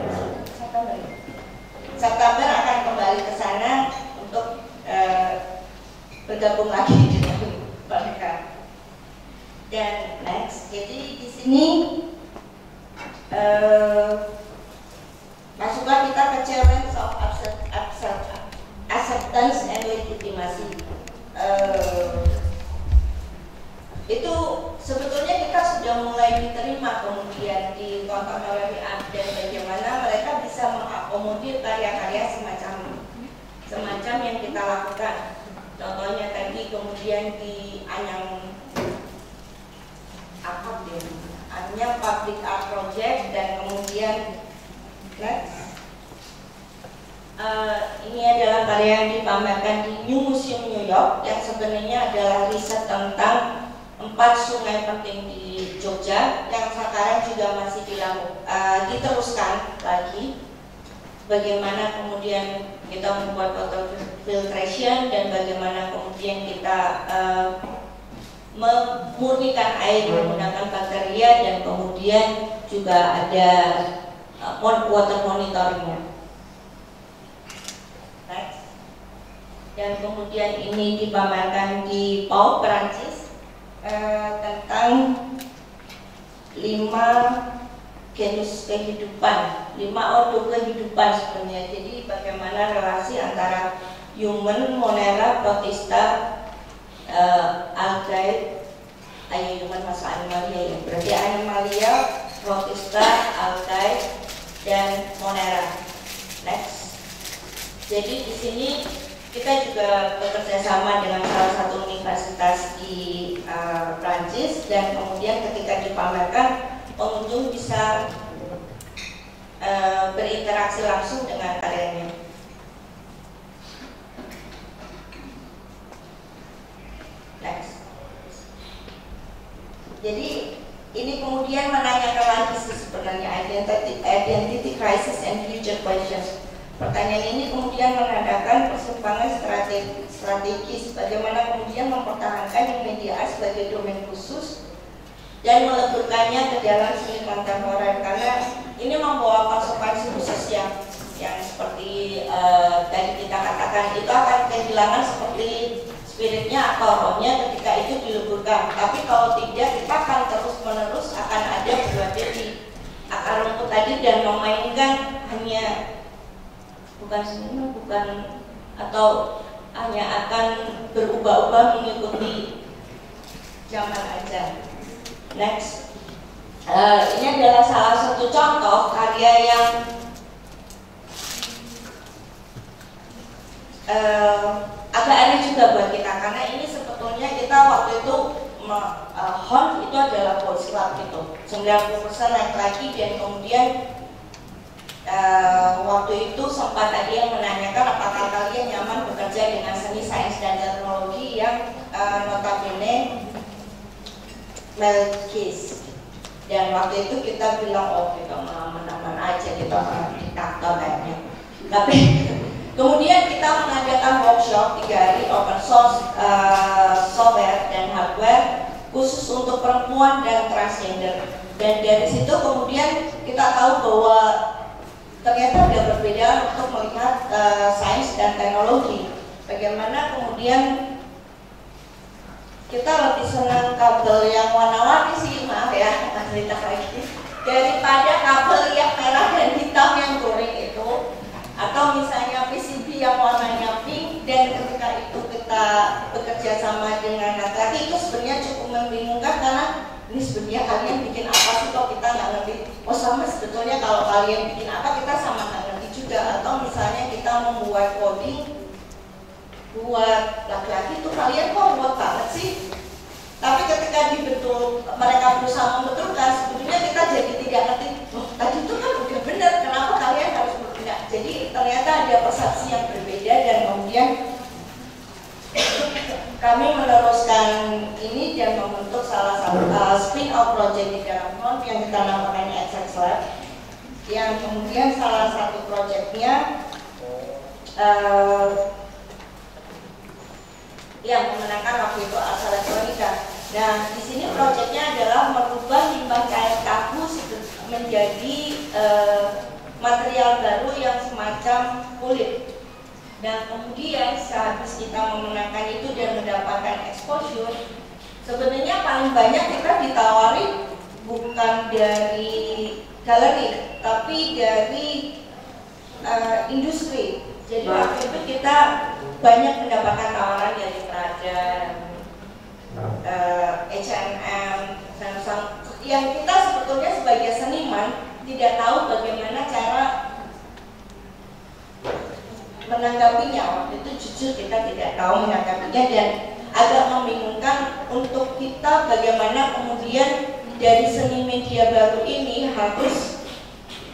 September akan kembali ke sana untuk bergabung lagi dengan mereka. Dan next, jadi di sini masuklah kita ke challenge of acceptance and legitimasi. Itu sebetulnya kita sudah mulai diterima, kemudian ditonton oleh WA, dan bagaimana mereka bisa mengakomodir karya-karya semacam yang kita lakukan. Contohnya tadi kemudian di Anyam Public Art Project, dan kemudian next. Ini adalah karya yang dipamerkan di New Museum New York, yang sebenarnya adalah riset tentang 4 sungai penting di Jogja, yang sekarang juga masih diteruskan lagi. Bagaimana kemudian kita membuat water filtration, dan bagaimana kemudian kita memurnikan air menggunakan bakteria, dan kemudian juga ada water monitoringnya. Dan kemudian ini dipamerkan di Pau, Perancis, tentang 5 genus kehidupan, 5 ordo kehidupan sebenarnya. Jadi bagaimana relasi antara human, monera, protista, algae, human masuk animalia ya. Berarti animalia, protista, algae, dan monera. Next. Jadi di sini kita juga bekerja sama dengan salah satu universitas di Prancis, dan kemudian ketika dipamerkan pengunjung bisa berinteraksi langsung dengan karyanya. Next. Jadi ini kemudian menanyakan lagi sebenarnya identity crisis and future questions. Pertanyaan ini kemudian menandakan persimpangan strategis bagaimana kemudian mempertahankan media art sebagai domain khusus dan meleburkannya ke dalam seni kontemporer, karena ini membawa konsekuensi khusus yang seperti tadi kita katakan, itu akan kehilangan seperti spiritnya atau rohnya ketika itu dileburkan. Tapi kalau tidak, kita akan terus-menerus akan ada berada di akar rumput tadi dan memainkan hanya bukan seni, bukan, atau hanya akan berubah-ubah mengikuti zaman aja. Next, ini adalah salah satu contoh karya yang agak aneh juga buat kita, karena ini sebetulnya kita waktu itu Hon itu adalah boys club gitu, 90% laki-laki, dan kemudian waktu itu sempat ada yang menanyakan apakah kalian nyaman bekerja dengan seni, sains, dan teknologi yang notabene Melkis. Dan waktu itu kita bilang, oh kita aman-aman aja, kita diktator kayaknya. Tapi kemudian kita mengadakan workshop 3 hari open source software dan hardware khusus untuk perempuan dan transgender. Dan dari situ kemudian kita tahu bahwa ternyata ada perbedaan untuk melihat sains dan teknologi. Bagaimana kemudian kita lebih senang kabel yang warna-warni sih, maaf ya, cerita lagi, daripada kabel yang merah dan hitam yang kuning itu, atau misalnya PCB yang warnanya pink. Dan ketika itu kita bekerja sama dengan laki-laki, itu sebenarnya cukup membingungkan, karena ini sebenarnya kalian bikin apa sih kok kita nggak ngerti. Oh sama, sebetulnya kalau kalian bikin apa kita sama nggak ngerti juga. Atau misalnya kita membuat coding buat laki-laki itu kalian kok buat banget sih. Tapi ketika mereka berusaha membetulkan, sebetulnya kita jadi tidak ngerti. Oh, tadi itu kan udah benar, kenapa kalian harus berpindah? Jadi ternyata ada persepsi yang berbeda, dan kemudian kami meneruskan ini dan membentuk salah satu spin-off project di dalam Hon yang kita namakan XX Lab, yang kemudian salah satu projectnya yang memenangkan waktu itu Ars Electronica. Nah, di sini proyeknya adalah merubah limbah kain kaku menjadi material baru yang semacam kulit. Dan kemudian sehabis kita memenangkan itu dan mendapatkan exposure, sebenarnya paling banyak kita ditawari bukan dari galeri, tapi dari industri. Jadi waktu itu kita banyak mendapatkan tawaran dari Prada, H&M, Samsung, yang kita sebetulnya sebagai seniman tidak tahu bagaimana cara menanggapinya. Waktu itu jujur kita tidak tahu menanggapinya, dan agak membingungkan untuk kita bagaimana kemudian dari seni media baru ini harus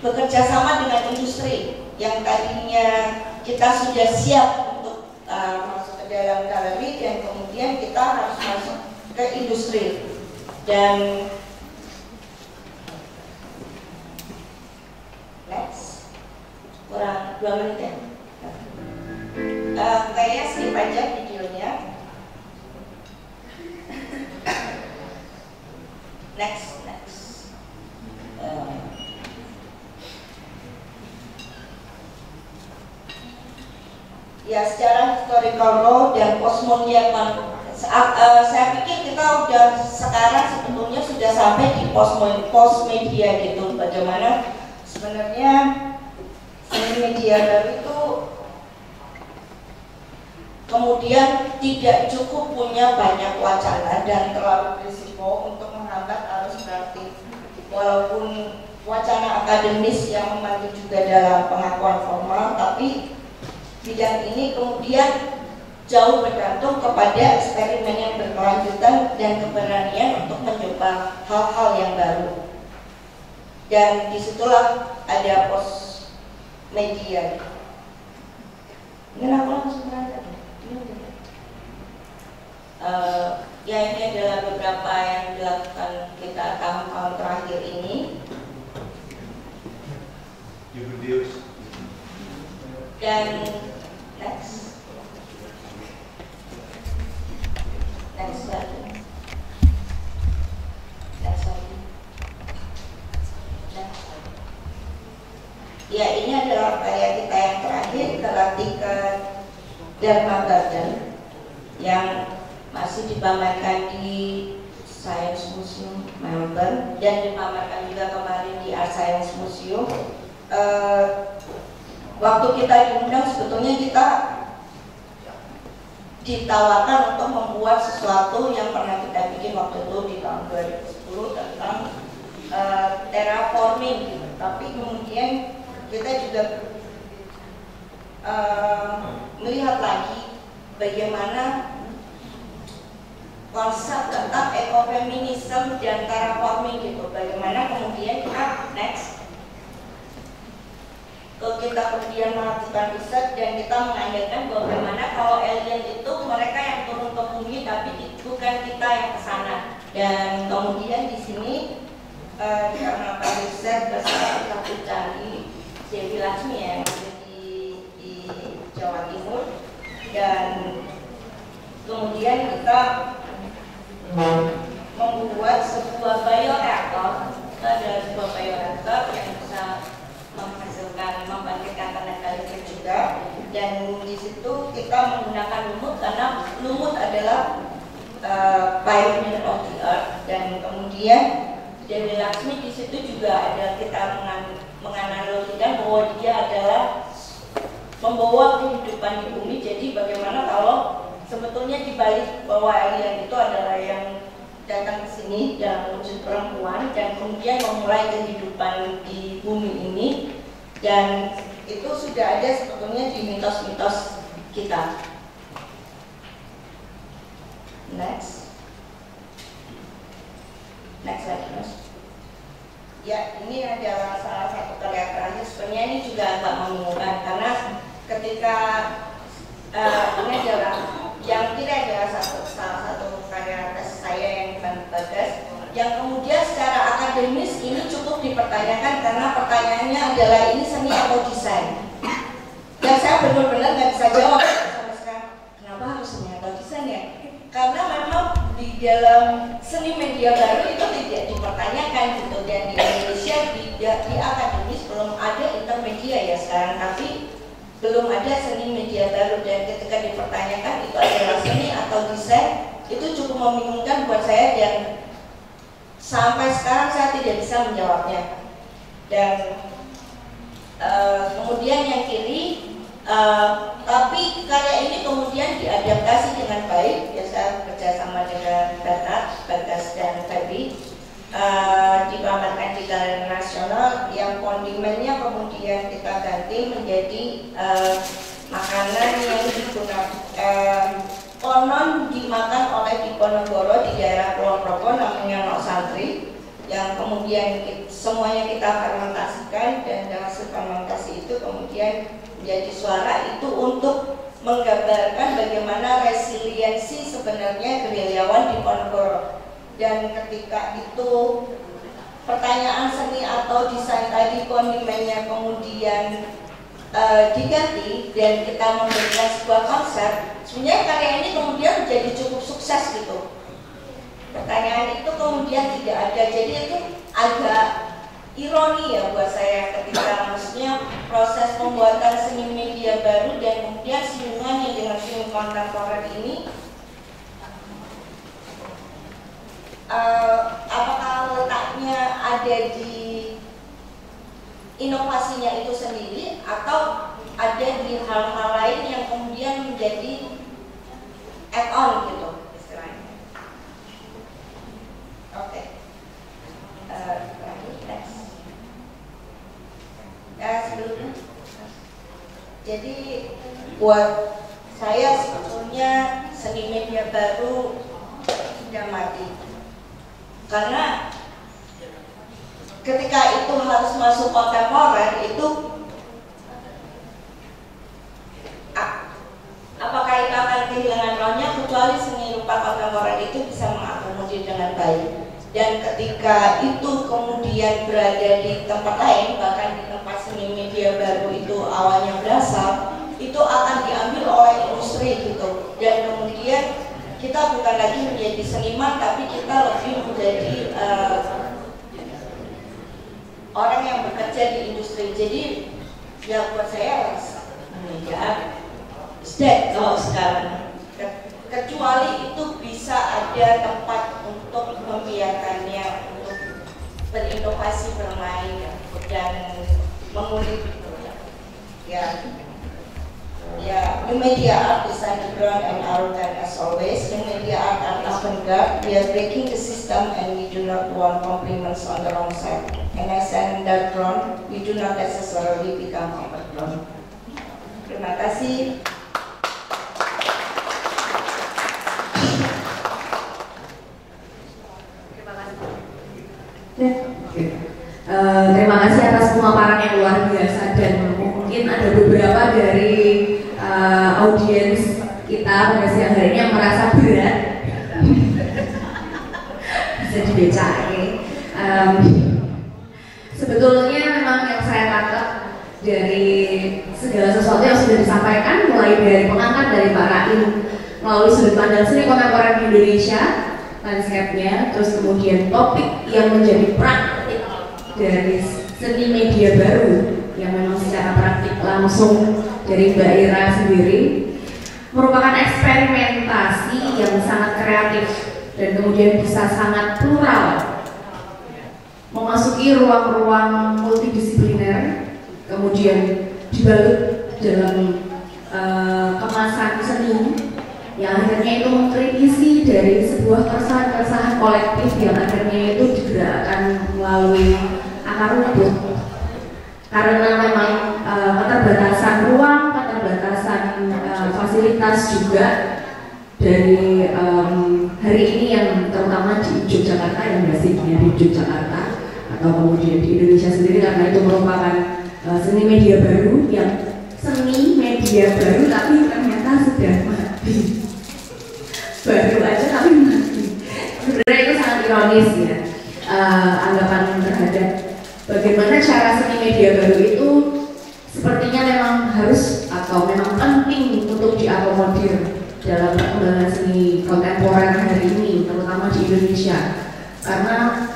bekerja sama dengan industri yang tadinya kita sudah siap untuk masuk ke dalam galeri, dan kemudian kita harus masuk ke industri. Dan next, kurang 2 menit ya. Kayaknya skip aja videonya. Next. Ya, secara historical law dan postmodernisme, saya pikir kita udah sekarang sebetulnya sudah sampai di post media gitu. Bagaimana sebenarnya seni media baru itu kemudian tidak cukup punya banyak wacana dan terlalu berisiko untuk menghambat arus kreatif. Walaupun wacana akademis yang membantu juga dalam pengakuan formal, tapi bidang ini kemudian jauh bergantung kepada eksperimen yang berkelanjutan dan keberanian untuk mencoba hal-hal yang baru. Dan disitulah ada pos media. Ini aku langsung berangkat. Ya ini adalah beberapa yang dilakukan kita tahun-tahun terakhir ini. Dan next lagi. Ya ini adalah karya kita yang terakhir, kita latih ke Dharma Garden yang masih dipamerkan di Science Museum Melbourne dan dipamerkan juga kemarin di Art Science Museum. Waktu kita diundang sebetulnya kita ditawarkan untuk membuat sesuatu yang pernah kita bikin waktu itu di tahun 2010 tentang terraforming gitu. Tapi kemudian kita juga melihat lagi bagaimana konsep tentang ekofeminisme dan terraforming gitu. Bagaimana kemudian kita kemudian melakukan riset dan kita mengandalkan bagaimana kalau alien itu mereka yang turun ke bumi tapi bukan kita yang ke sana. Dan kemudian di sini karena riset bersama satu cari Dewi Laksmi yang ada di Jawa Timur, dan kemudian kita membuat sebuah bioreaktor. Kita ada sebuah bioreaktor yang bisa menghasilkan membangkitkan tenaga listrik juga, dan di situ kita menggunakan lumut karena lumut adalah pioneer of the earth. Dan kemudian Dewi Laksmi di situ juga ada kita menganalogikan bahwa dia adalah membawa kehidupan di bumi. Jadi bagaimana kalau sebetulnya dibalik bahwa alien itu adalah yang datang ke sini dalam wujud perempuan dan kemudian memulai kehidupan di bumi ini, dan itu sudah ada sebetulnya di mitos-mitos kita. Next lagi mas. Ya, ini adalah salah satu karya terakhir. Sebenarnya ini juga agak membingungkan karena ketika ini adalah yang kira adalah salah satu karya tes saya yang bagus, yang kemudian secara akademis ini cukup dipertanyakan karena pertanyaannya adalah ini seni atau desain. Dan saya benar-benar nggak bisa jawab sampai sekarang. Kenapa harus seni atau desain ya? Karena memang di dalam seni media baru itu tidak dipertanyakan gitu, dan di Indonesia di akademis belum ada intermedia ya sekarang, tapi belum ada seni media baru, dan ketika dipertanyakan itu adalah seni atau desain itu cukup membingungkan buat saya, dan sampai sekarang saya tidak bisa menjawabnya. Dan kemudian yang kiri, tapi karya ini kemudian diadaptasi dengan baik. Ya, saya bekerjasama dengan Bernard, Bagas dan Fabi, dipamerkan di Galeri Nasional, yang kondimennya kemudian kita ganti menjadi makanan yang digunakan konon dimakan oleh Diponegoro di daerah Kulon Progo, namanya nok santri, yang kemudian semuanya kita fermentasikan, dan hasil fermentasi itu kemudian menjadi suara itu untuk menggambarkan bagaimana resiliensi sebenarnya gerilyawan Diponegoro. Dan ketika itu pertanyaan seni atau desain tadi kondimennya kemudian diganti dan kita memberikan sebuah konsep, sebenarnya karya ini kemudian menjadi cukup sukses gitu. Pertanyaan itu kemudian tidak ada, jadi itu agak ironi ya buat saya ketika maksudnya proses pembuatan seni media baru dan kemudian singgungannya dengan seni kontemporer ini, apakah letaknya ada di inovasinya itu sendiri atau ada di hal-hal lain yang kemudian menjadi add-on gitu istilahnya. Oke. Next. Sebelumnya, jadi buat saya sebetulnya seni media baru sudah mati. Karena ketika itu harus masuk kontemporer, itu apakah itu akan kehilangan rohnya, kecuali seni rupa kontemporer itu bisa mengakomodir dengan baik. Dan ketika itu kemudian berada di tempat lain, bahkan di tempat seni media baru itu awalnya berasal, itu akan diambil oleh industri gitu. Dan kemudian kita bukan lagi menjadi seniman, tapi kita lebih menjadi orang yang bekerja di industri. Jadi ya buat saya media dead kalau sekarang, kecuali itu bisa ada tempat untuk membiarkannya untuk berinovasi, bermain dan mengulik ya. New media art is underground and arrogant as always. New media art are avant-garde. We are breaking the system and we do not want compliments on the wrong side. And as an underground, we do not necessarily become overgrown. Terima kasih. Terima kasih atas pemaparan yang luar biasa, dan mungkin ada beberapa dari audiens kita pada siang hari ini yang merasa berat bisa dibecai. Sebetulnya memang yang saya tangkap dari segala sesuatu yang sudah disampaikan, mulai dari pengangkat dari Pak Raim melalui sudut pandang seni kontemporer di Indonesia, landscape-nya, terus kemudian topik yang menjadi praktik dari seni media baru yang memang secara praktik langsung dari Mbak Ira sendiri, merupakan eksperimentasi yang sangat kreatif dan kemudian bisa sangat plural, memasuki ruang-ruang multidisipliner, kemudian dibalut dalam kemasan seni yang akhirnya itu mengkritisi dari sebuah keresahan-keresahan kolektif yang akhirnya itu digerakkan melalui akar rumput, karena memang keterbatasan ruang, keterbatasan fasilitas juga dari hari ini yang terutama di Yogyakarta, yang basicnya di Yogyakarta atau kemudian di Indonesia sendiri, karena itu merupakan seni media baru tapi ternyata sudah mati. Baru aja tapi mati. Sebenarnya itu sangat ironis ya, anggapan terhadap bagaimana cara seni media baru itu sepertinya memang harus atau memang penting untuk diakomodir dalam perkembangan seni kontemporer hari ini, terutama di Indonesia. Karena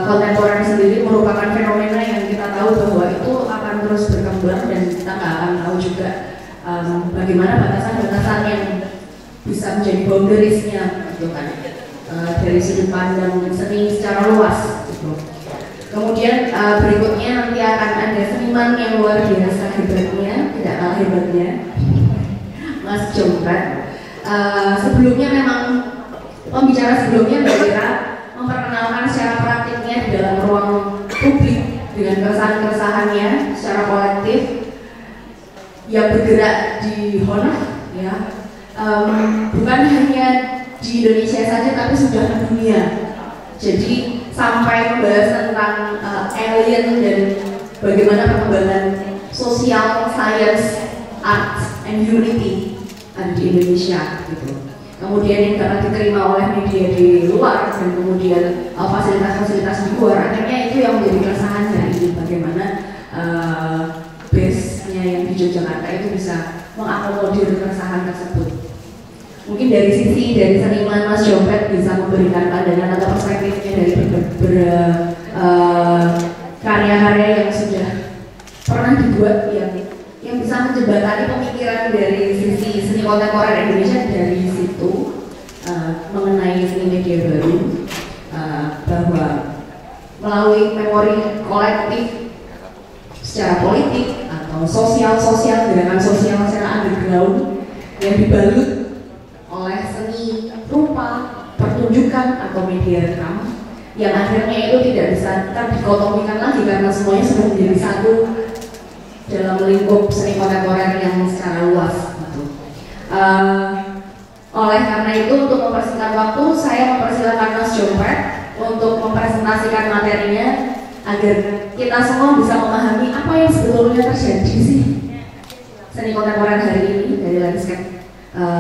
kontemporer sendiri merupakan fenomena yang kita tahu bahwa itu akan terus berkembang, dan kita nggak akan tahu juga bagaimana batasan-batasan yang bisa menjadi boundariesnya gitu kan, dari sudut pandang seni secara luas gitu. Kemudian berikutnya nanti akan ada seniman yang luar biasa hebatnya, tidak kalah hebatnya, Mas Jompret. Sebelumnya memang pembicara sebelumnya Mbak Ira memperkenalkan secara praktiknya di dalam ruang publik dengan keresahan-keresahannya secara kolektif yang bergerak di Honor ya, bukan hanya di Indonesia saja tapi sudah di dunia. Jadi sampai membahas tentang alien dan bagaimana perkembangan sosial, science, art, and humanity ada di Indonesia gitu. Kemudian yang dapat diterima oleh media di luar dan kemudian fasilitas-fasilitas di luar, akhirnya itu yang menjadi keresahan hari ini, bagaimana base-nya yang di Yogyakarta itu bisa mengakomodir keresahan tersebut. Mungkin dari seniman Mas Jompret bisa memberikan pandangan atau perspektifnya dari karya-karya yang sudah pernah dibuat yang bisa menjembatani pemikiran dari sisi seni kontemporer Indonesia dari situ mengenai seni media baru, bahwa melalui memori kolektif secara politik atau sosial gerakan sosial secara underground yang dibalut oleh seni rupa, pertunjukan atau media rekam yang akhirnya itu tidak bisa terdikotomikan lagi karena semuanya sudah menjadi satu dalam lingkup seni kontemporer yang secara luas gitu. Oleh karena itu, untuk mempersingkat waktu, saya mempersilakan Mas Jompet untuk mempresentasikan materinya agar kita semua bisa memahami apa yang sebetulnya terjadi sih seni kontemporer hari ini dari landscape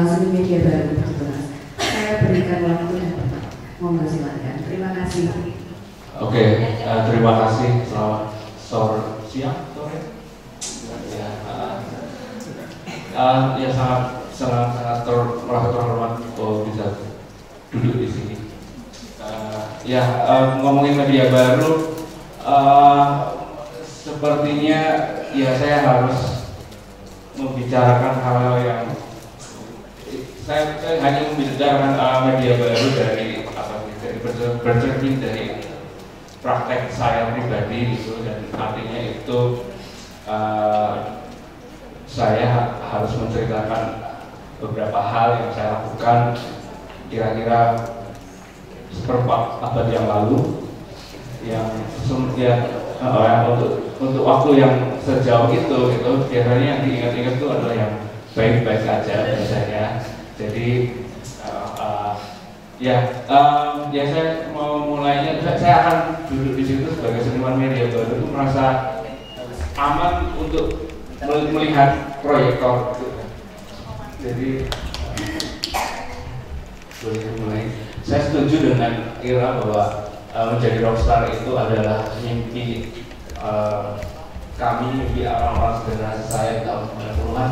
seni media baru begitu Mas. Saya berikan waktu yang tepat. Mohon silakan. Terima kasih. Oke, terima kasih. Selamat siang, sore. Ya sangat merasa terhormat kalau bisa duduk di sini. Ngomongin media baru, sepertinya ya saya harus membicarakan hal-hal yang saya hanya membicarakan media baru dari bercermin dari praktek saya pribadi gitu, dan artinya itu saya harus menceritakan beberapa hal yang saya lakukan kira-kira seperempat abad yang lalu, yang untuk waktu yang sejauh itu gitu, biasanya yang diingat-ingat itu adalah yang baik-baik aja biasanya. Jadi saya mau mulainya, saya akan duduk di situ sebagai seniman media baru itu merasa aman untuk melihat proyektor gitu. Jadi boleh mulai. Saya setuju dengan Ira bahwa menjadi rockstar itu adalah mimpi kami, mimpi orang-orang generasi saya di tahun 90-an,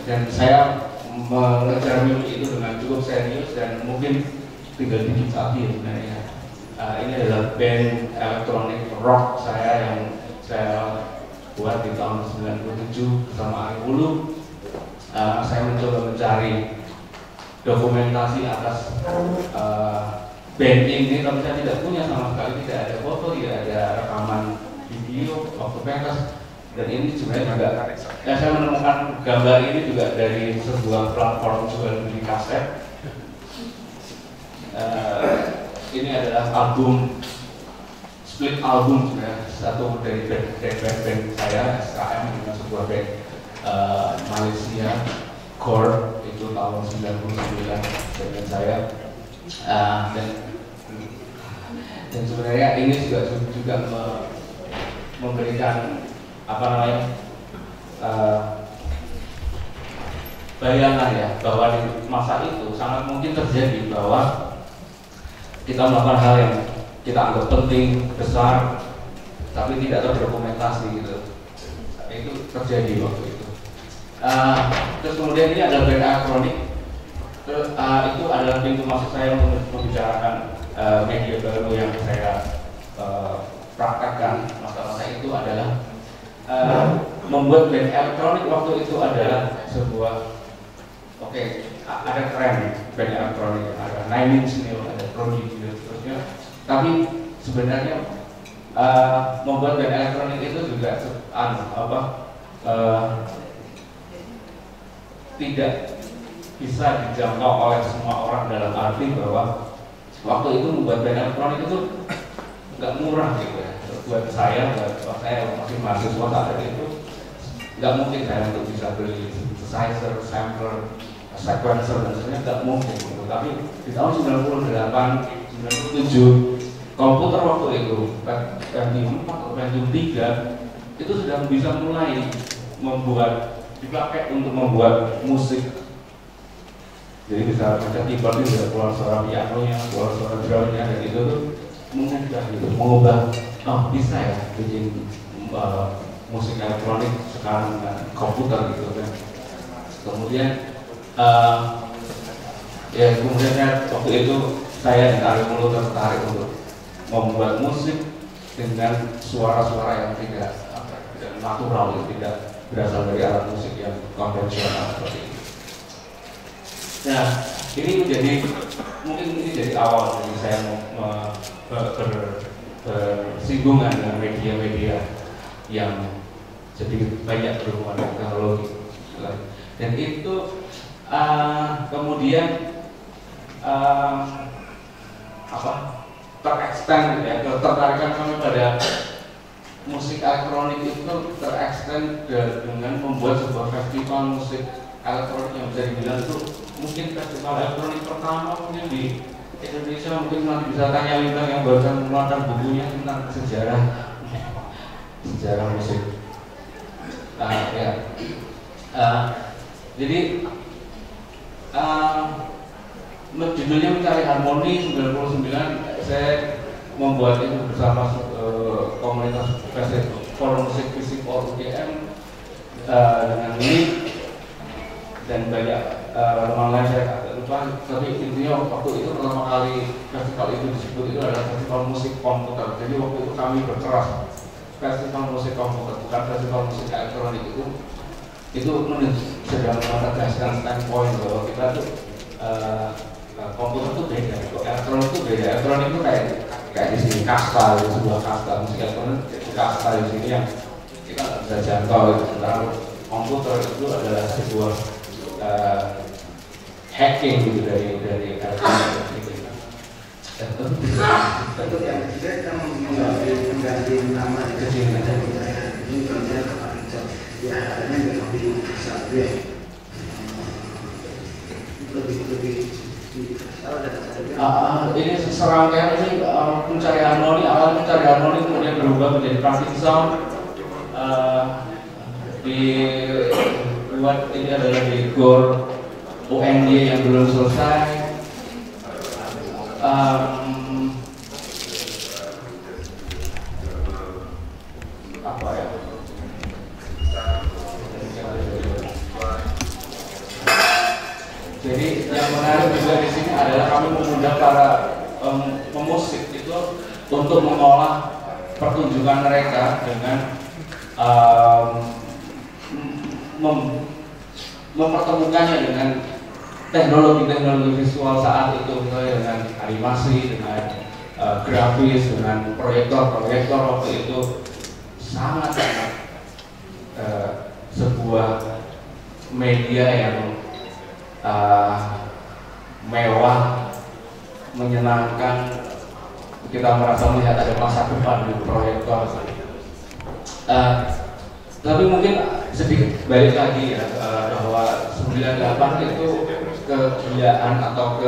dan saya mengejar mimpi itu dengan cukup serius dan mungkin tinggal dikit lagi sebenarnya. Ini adalah band elektronik rock saya yang saya buat di tahun 97 bersama Ari Wulu. Saya mencoba mencari dokumentasi atas band ini, tapi saya tidak punya sama sekali, tidak ada foto, tidak ada rekaman video waktu pentas. Dan ini sebenarnya juga saya menemukan gambar ini juga dari sebuah platform jual beli kaset. Ini adalah album, split album sebenarnya, satu dari band saya SKM, dengan sebuah band Malaysia Core, itu tahun 99 dengan saya. Dan sebenarnya ini juga memberikan bayangan ya, bahwa di masa itu sangat mungkin terjadi bahwa kita melakukan hal yang kita anggap penting, besar, tapi tidak terdokumentasi gitu. Itu terjadi waktu itu. Terus kemudian ini adalah band elektronik. Itu adalah pintu masuk saya untuk membicarakan media baru yang saya praktekkan. Masa-masa itu adalah membuat band elektronik waktu itu adalah sebuah ada keren band elektronik, ada Nine Inch Nails, ada Prodigy dan seterusnya. Tapi sebenarnya membuat band elektronik itu juga tidak bisa dijangkau oleh semua orang, dalam arti bahwa waktu itu membuat band elektronik itu nggak murah gitu ya. Buat saya masih mahasiswa saat itu, nggak mungkin saya untuk bisa beli synthesizer, sampler, sequencer dan sebagainya, nggak mungkin gitu. Tapi di tahun 98, 97 komputer waktu itu Pentium 4 atau Pentium 3 itu sudah bisa mulai dipakai untuk membuat musik. Jadi bisa macam keyboard itu bisa keluar suara pianonya, keluar suara drumnya, dan itu tuh mungkin sudah gitu mengubah, bisa ya bikin musik elektronik sekarang dengan komputer gitu kan. Kemudian waktu itu saya dan Ari Wulu tertarik untuk membuat musik dengan suara-suara yang tidak natural, tidak berasal dari alat musik yang konvensional seperti itu. Nah, ini mungkin jadi awal dari saya bersinggungan dengan media-media yang sedikit banyak berhubungan dengan teknologi. Dan itu kemudian terextend ya, ketertarikan kami pada musik elektronik itu terextend dengan membuat sebuah festival musik elektronik yang bisa dibilang itu mungkin festival elektronik pertama mungkin di Indonesia. Mungkin nanti bisa tanya Lintang yang barusan mengeluarkan bukunya tentang sejarah musik. Jadi judulnya Mencari Harmoni 99. Saya membuat itu bersama komunitas Forum Musik Fisik UGM dengan ini dan banyak teman lain, saya agak lupa, tapi intinya waktu itu pertama kali festival itu disebut itu adalah festival musik komputer. Jadi waktu itu kami berkeras festival musik komputer, bukan festival musik elektronik. Itu sedang menegaskan standpoint bahwa kita tuh komputer tuh beda, elektronik tuh beda. Elektronik tuh kayak di sini kasta, sebuah kasta. Musik elektronik itu kasta di sini yang kita nggak bisa jangkau. Sementara komputer itu adalah sebuah hacking gitu dari elektronik gitu. Untuk yang ketiga kita mengganti nama ke sini aja ini kemudian ya adanya lebih bisa lebih ini serangkaian ini mencari harmoni, awal mencari harmoni kemudian berubah menjadi Plastic Sound. Dibuat ini adalah di GOR UNY yang belum selesai. Apa ya? Jadi yang menarik juga di sini adalah kami mengundang para pemusik itu untuk mengolah pertunjukan mereka dengan mempertemukannya dengan teknologi visual saat itu, misalnya dengan animasi, dengan grafis, dengan proyektor waktu itu sangat sebuah media yang mewah, menyenangkan. Kita merasa melihat ada masa depan di proyektor. Tapi mungkin sedikit balik lagi ya, bahwa 98 itu kegeliaan atau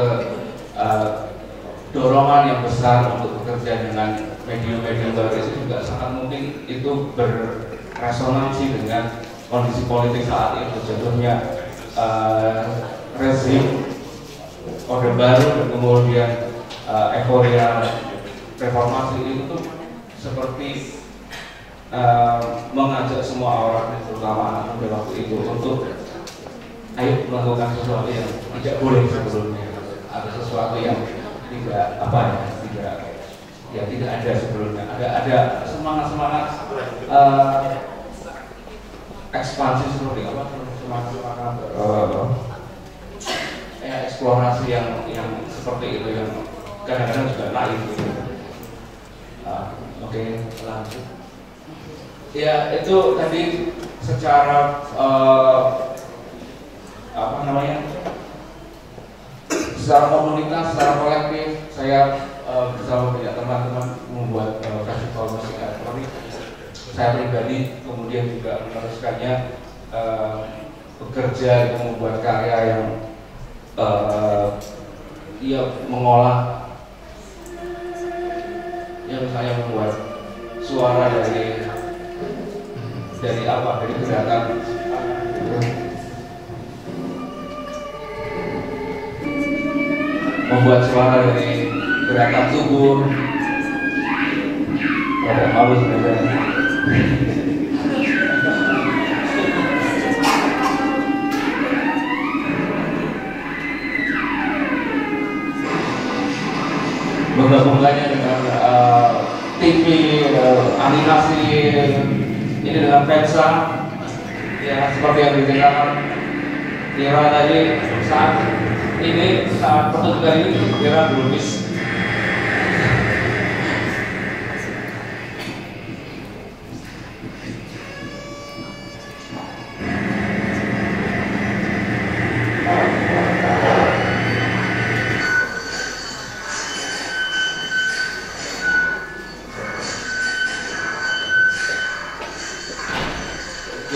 dorongan yang besar untuk bekerja dengan medium-medium baru itu juga sangat mungkin itu berresonansi dengan kondisi politik saat itu, jatuhnya rezim Orde Baru dan kemudian euforia reformasi itu tuh seperti mengajak semua orang, terutama anak muda waktu itu, untuk ayo melakukan sesuatu yang tidak boleh sebelumnya, ada sesuatu yang tidak tidak ada sebelumnya, ada semangat ekspansi seperti apa, semangat eksplorasi yang seperti itu yang kadang-kadang juga naik gitu. Oke, lanjut. Ya, itu tadi secara secara komunitas, secara kolektif, saya bersama banyak teman-teman membuat festival musik elektronik. Saya pribadi kemudian juga meneruskannya, bekerja membuat karya yang mengolah, misalnya membuat suara dari gerakan, membuat suara dari gerakan tubuh. Halus sebenarnya. Menggabungkannya dengan TV, animasi, ini dengan pensa, ya seperti yang diceritakan Tira tadi. Saat pertunjukan ini Tira belum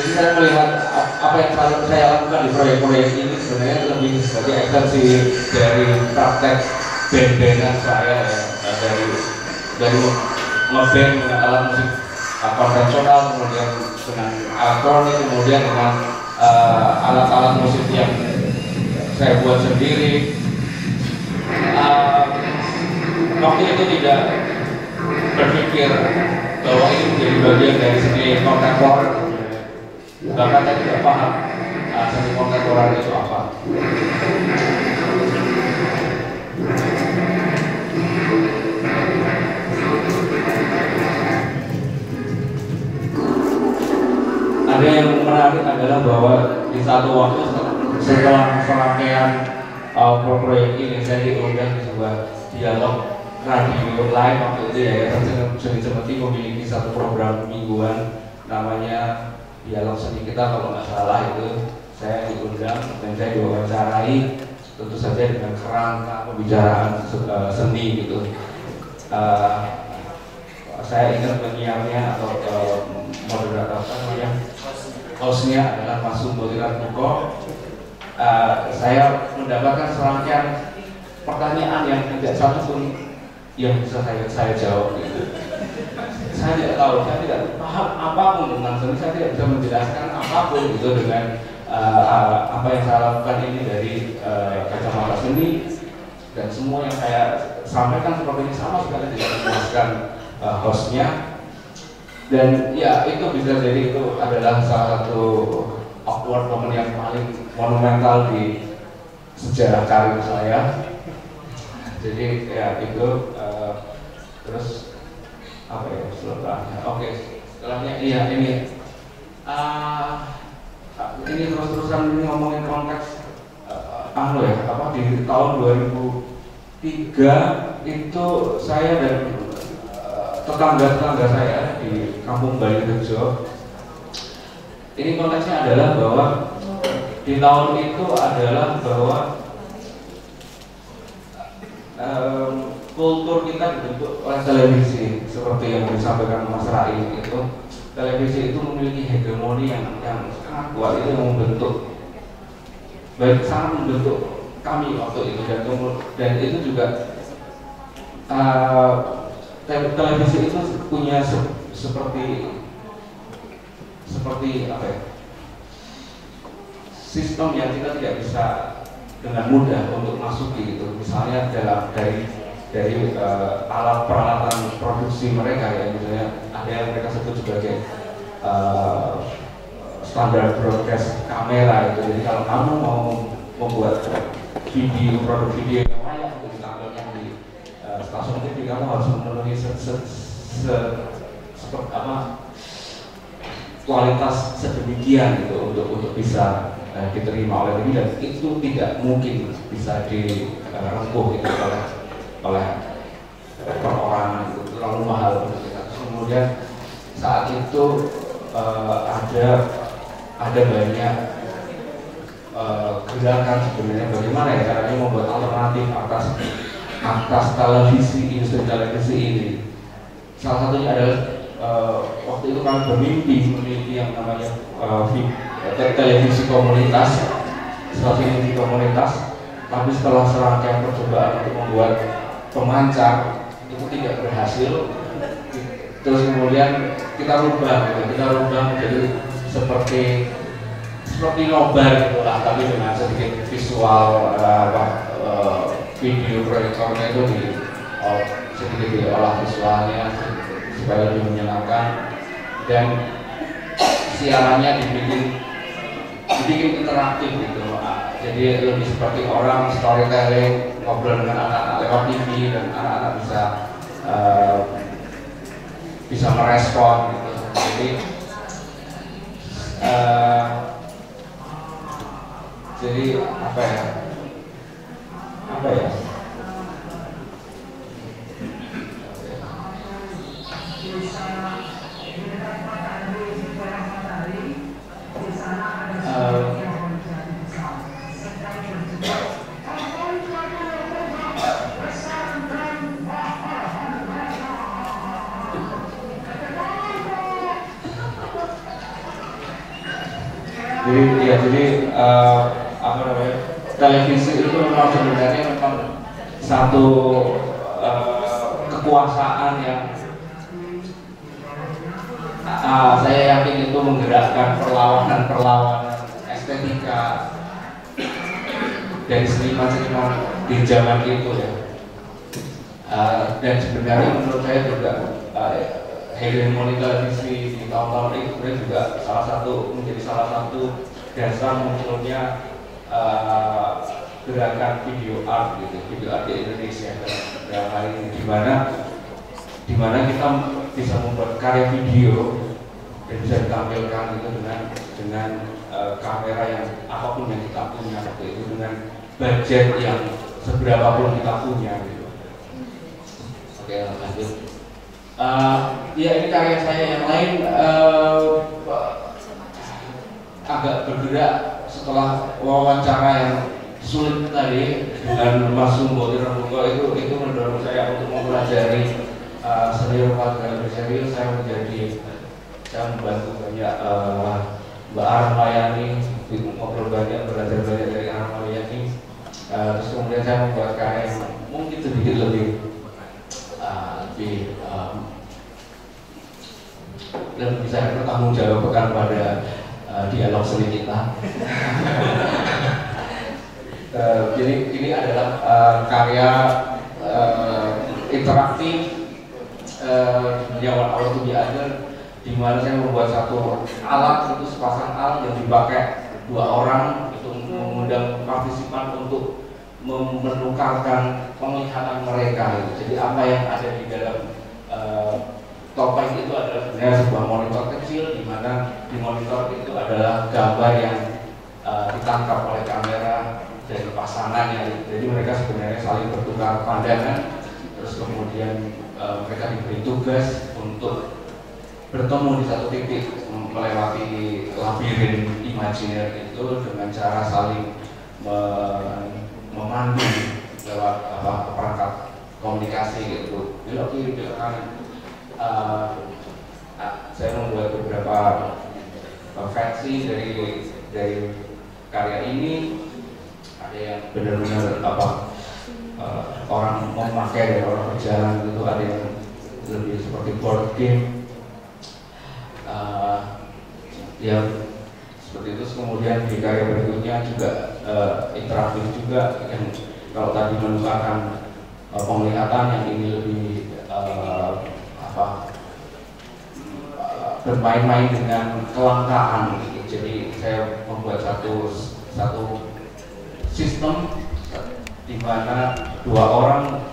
Jadi saya melihat apa yang saya lakukan di proyek-proyek ini sebenarnya lebih sebagai ekstensi dari praktek band-bandan saya ya, dari ngeband dengan alat musik konvensional, kemudian dengan elektronik, kemudian dengan alat-alat musik yang saya buat sendiri. Waktu itu tidak berpikir bahwa ini menjadi bagian dari seni kontemporer. Bahkan saya tidak paham seni kontemporer itu apa. Ada yang menarik adalah bahwa di satu waktu setelah serangkaian proyek ini saya diundang di sebuah dialog radio live waktu itu ya, Seni Cemeti memiliki satu program mingguan namanya Dialog Seni Kita kalau nggak salah itu. Saya diundang dan saya diwawancarai tentu saja dengan kerangka pembicaraan seni gitu. Saya ingat penyiarnya atau moderator hostnya adalah Mas Sumbo Tiratmuko. Saya mendapatkan serangkaian pertanyaan yang tidak satu pun yang bisa saya jawab gitu. Saya tidak tahu, saya tidak paham apapun tentang seni, saya tidak bisa menjelaskan apapun gitu dengan apa yang saya lakukan ini dari kacamata seni, dan semua yang saya sampaikan seperti ini sama sekali tidak memuaskan hostnya. Dan ya itu bisa jadi itu adalah salah satu awkward moment yang paling monumental di sejarah karir saya. Jadi ya itu terus apa ya setelahnya? Oke, setelahnya iya ini terus-terusan ini ngomongin konteks ya apa di tahun 2003 itu saya dan tetangga-tetangga saya di Kampung Balirejo. Ini konteksnya adalah bahwa di tahun itu adalah bahwa kultur kita dibentuk oleh televisi seperti yang disampaikan Mas Rai itu. Televisi itu memiliki hegemoni yang sangat kuat, itu yang membentuk, baik sangat membentuk kami waktu itu, dan itu juga televisi itu punya seperti apa ya, sistem yang kita tidak bisa dengan mudah untuk masuki gitu. Misalnya dari alat peralatan produksi mereka ya, misalnya ada yang mereka sebut sebagai standar broadcast kamera itu. Jadi kalau kamu mau membuat produk video yang layak untuk ditampilkan di stasiun TV, kamu harus memenuhi kualitas sedemikian gitu untuk bisa diterima oleh ini, dan itu tidak mungkin bisa dirempuh gitu oleh perorangan, itu terlalu mahal untuk kita. Kemudian saat itu ada banyak gerakan sebenarnya bagaimana ya caranya membuat alternatif atas televisi, industri televisi ini. Salah satunya adalah waktu itu kami bermimpi memiliki yang namanya televisi komunitas, stasiun TV komunitas. Tapi setelah serangkaian percobaan untuk membuat pemancar itu tidak berhasil, terus kemudian kita rubah menjadi seperti nobar gitulah, tapi dengan sedikit visual video proyektornya itu sedikit diolah visualnya supaya lebih menyenangkan, dan siarannya dibikin interaktif gitu. Jadi lebih seperti orang storytelling, ngobrol dengan anak-anak lewat TV, dan anak-anak bisa merespon gitu. Jadi apa ya? Jadi apa namanya, televisi itu memang sebenarnya memang satu kekuasaan yang saya yakin itu menggerakkan perlawanan estetika dari seniman-seniman di zaman itu ya. Dan sebenarnya menurut saya juga hegemoni televisi di tahun-tahun itu sebenarnya juga menjadi salah satu dasar munculnya gerakan video art gitu, video art di Indonesia dalam hal ini, di mana kita bisa membuat karya video dan bisa ditampilkan gitu dengan kamera yang apapun yang kita punya waktu itu, dengan budget yang seberapa pun kita punya gitu. Oke, lanjut. Ya ini karya saya yang lain agak bergerak setelah wawancara yang sulit tadi dengan Mas Sumbo itu mendorong saya untuk mempelajari seni rupa dengan lebih serius. Saya membantu banyak Mbak Armayani, ngobrol banyak, belajar banyak dari Armayani. Terus kemudian saya membuat karya yang mungkin sedikit lebih bisa bertanggungjawabkan pada dialog seni kita. Jadi ini adalah karya interaktif Yawan Our To Be Other, di mana saya membuat satu alat, itu sepasang alat yang dipakai dua orang itu mengundang partisipan untuk menukarkan penglihatan mereka. Jadi apa yang ada di dalam topeng itu adalah sebenarnya sebuah monitor kecil, di mana di monitor itu adalah gambar yang ditangkap oleh kamera dari pasangannya. Jadi mereka sebenarnya saling bertukar pandangan, terus kemudian mereka diberi tugas untuk bertemu di satu titik melewati labirin imajiner itu dengan cara saling memandu lewat perangkat komunikasi gitu, belok kiri belok kanan. Saya membuat beberapa versi dari karya ini. Ada yang benar-benar orang memakai dari orang berjalan gitu, ada yang lebih seperti board game, yang seperti itu. Kemudian di karya berikutnya juga interaktif juga, yang kalau tadi menukarkan penglihatan, yang ini lebih bermain-main dengan kelangkaan gitu. Jadi saya membuat satu sistem di mana dua orang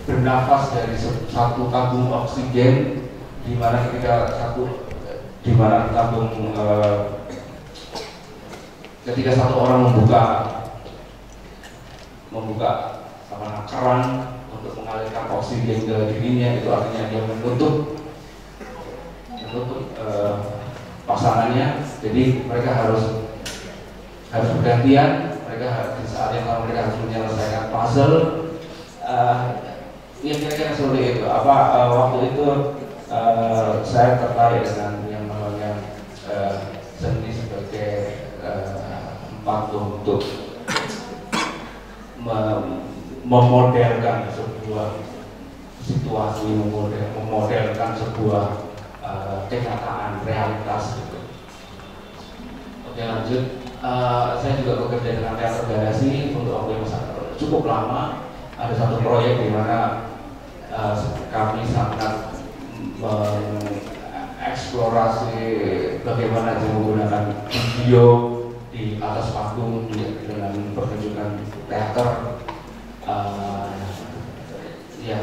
bernafas dari satu tabung oksigen, di mana ketika satu orang membuka keran untuk mengalirkan oksigen ke dirinya, itu artinya dia menutup pasangannya. Jadi mereka harus bergantian. Di saat yang sama mereka harus menyelesaikan puzzle. Ya kira-kira seperti itu. Waktu itu saya tertarik dengan yang namanya seni sebagai tempat untuk memodelkan sebuah situasi, memodelkan sebuah kenyataan, realitas gitu. Oke, lanjut. Saya juga bekerja dengan teater garasi untuk waktu yang cukup lama. Ada satu proyek di mana kami sangat mengeksplorasi bagaimana menggunakan video di atas panggung dengan pertunjukan teater. Ya,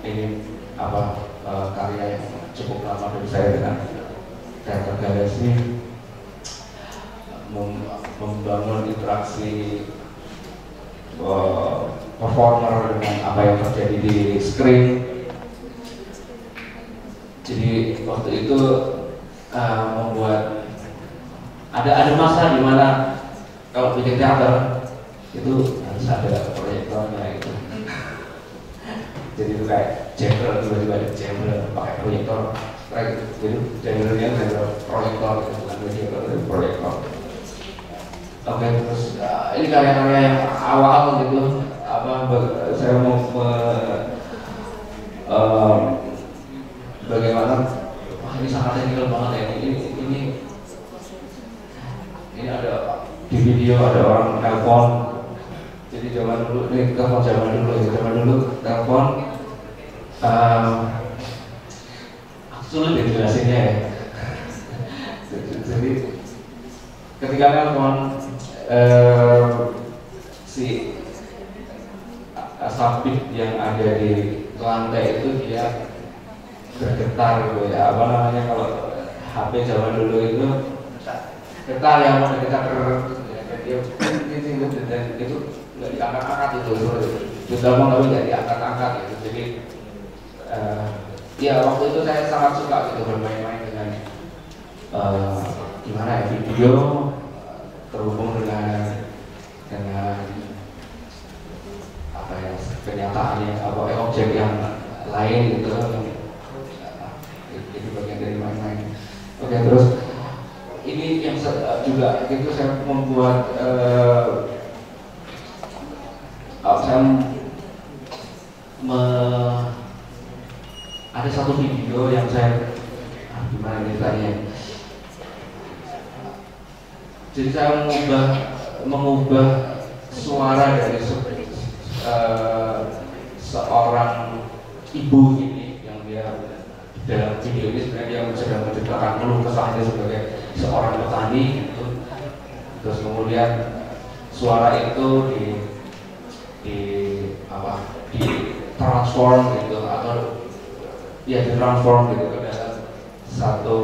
ini karya yang cukup lama dari saya dengan teater garasi, membangun interaksi performer dengan apa yang terjadi di screen. Jadi waktu itu membuat ada masa di mana kalau bikin teater itu harus ada proyektornya itu. Jadi itu kayak chamber, tiba-tiba ada chamber pakai proyektor jadi judulnya adalah proyektor, bukan mediator, tapi proyektor. Oke, terus ini karya-karya yang awal gitu, saya mau bagaimana, wah ini sangat teknikal banget ya, ini ada di video ada orang telepon. Jadi zaman dulu, ini telepon zaman dulu telepon, sulit dijelasinnya ya. Jadi ketika telepon si sabit yang ada di lantai itu dia bergetar gitu ya, apa namanya kalau HP zaman dulu itu getar ya, mau kita dia dan itu nggak diangkat-angkat itu telepon tapi nggak diangkat-angkat gitu. Jadi ya waktu itu saya sangat suka gitu bermain-main dengan gimana ya, video terhubung dengan apa ya, kenyataan yang objek yang lain gitu. Itu bagian dari main-main. Oke, terus ini yang juga gitu saya membuat ada satu video yang saya gimana ceritanya. Jadi saya mengubah suara dari seorang ibu ini yang dia dalam video ini sebenarnya dia sedang menceritakan keluh kesahnya sebagai seorang petani gitu. Terus kemudian suara itu di transform gitu, atau ya ditransform gitu ke dalam satu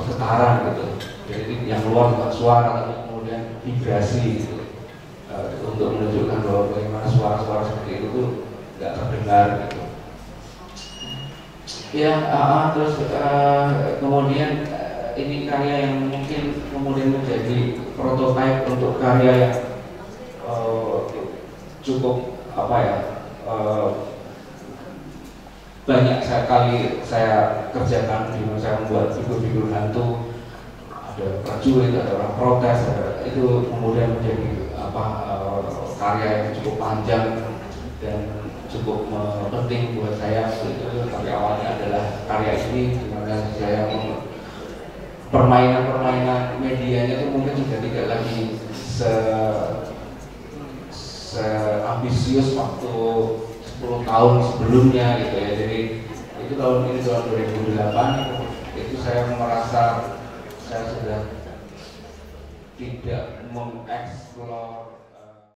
getaran gitu. Jadi yang keluar bukan suara tapi kemudian vibrasi gitu, untuk menunjukkan bahwa bagaimana suara-suara seperti itu tuh nggak terdengar gitu. Ya, terus kemudian ini karya yang mungkin kemudian menjadi prototipe untuk karya yang cukup apa ya, banyak sekali saya kerjakan, di mana saya membuat figur-figur hantu, ada prajurit, ada orang protes, itu kemudian menjadi karya yang cukup panjang dan cukup penting buat saya. Itu tapi awalnya adalah karya ini, di mana saya permainan medianya itu mungkin sudah tidak lagi ambisius waktu 10 tahun sebelumnya gitu ya. Jadi itu tahun 2008 itu saya merasa saya sudah tidak mengeksplor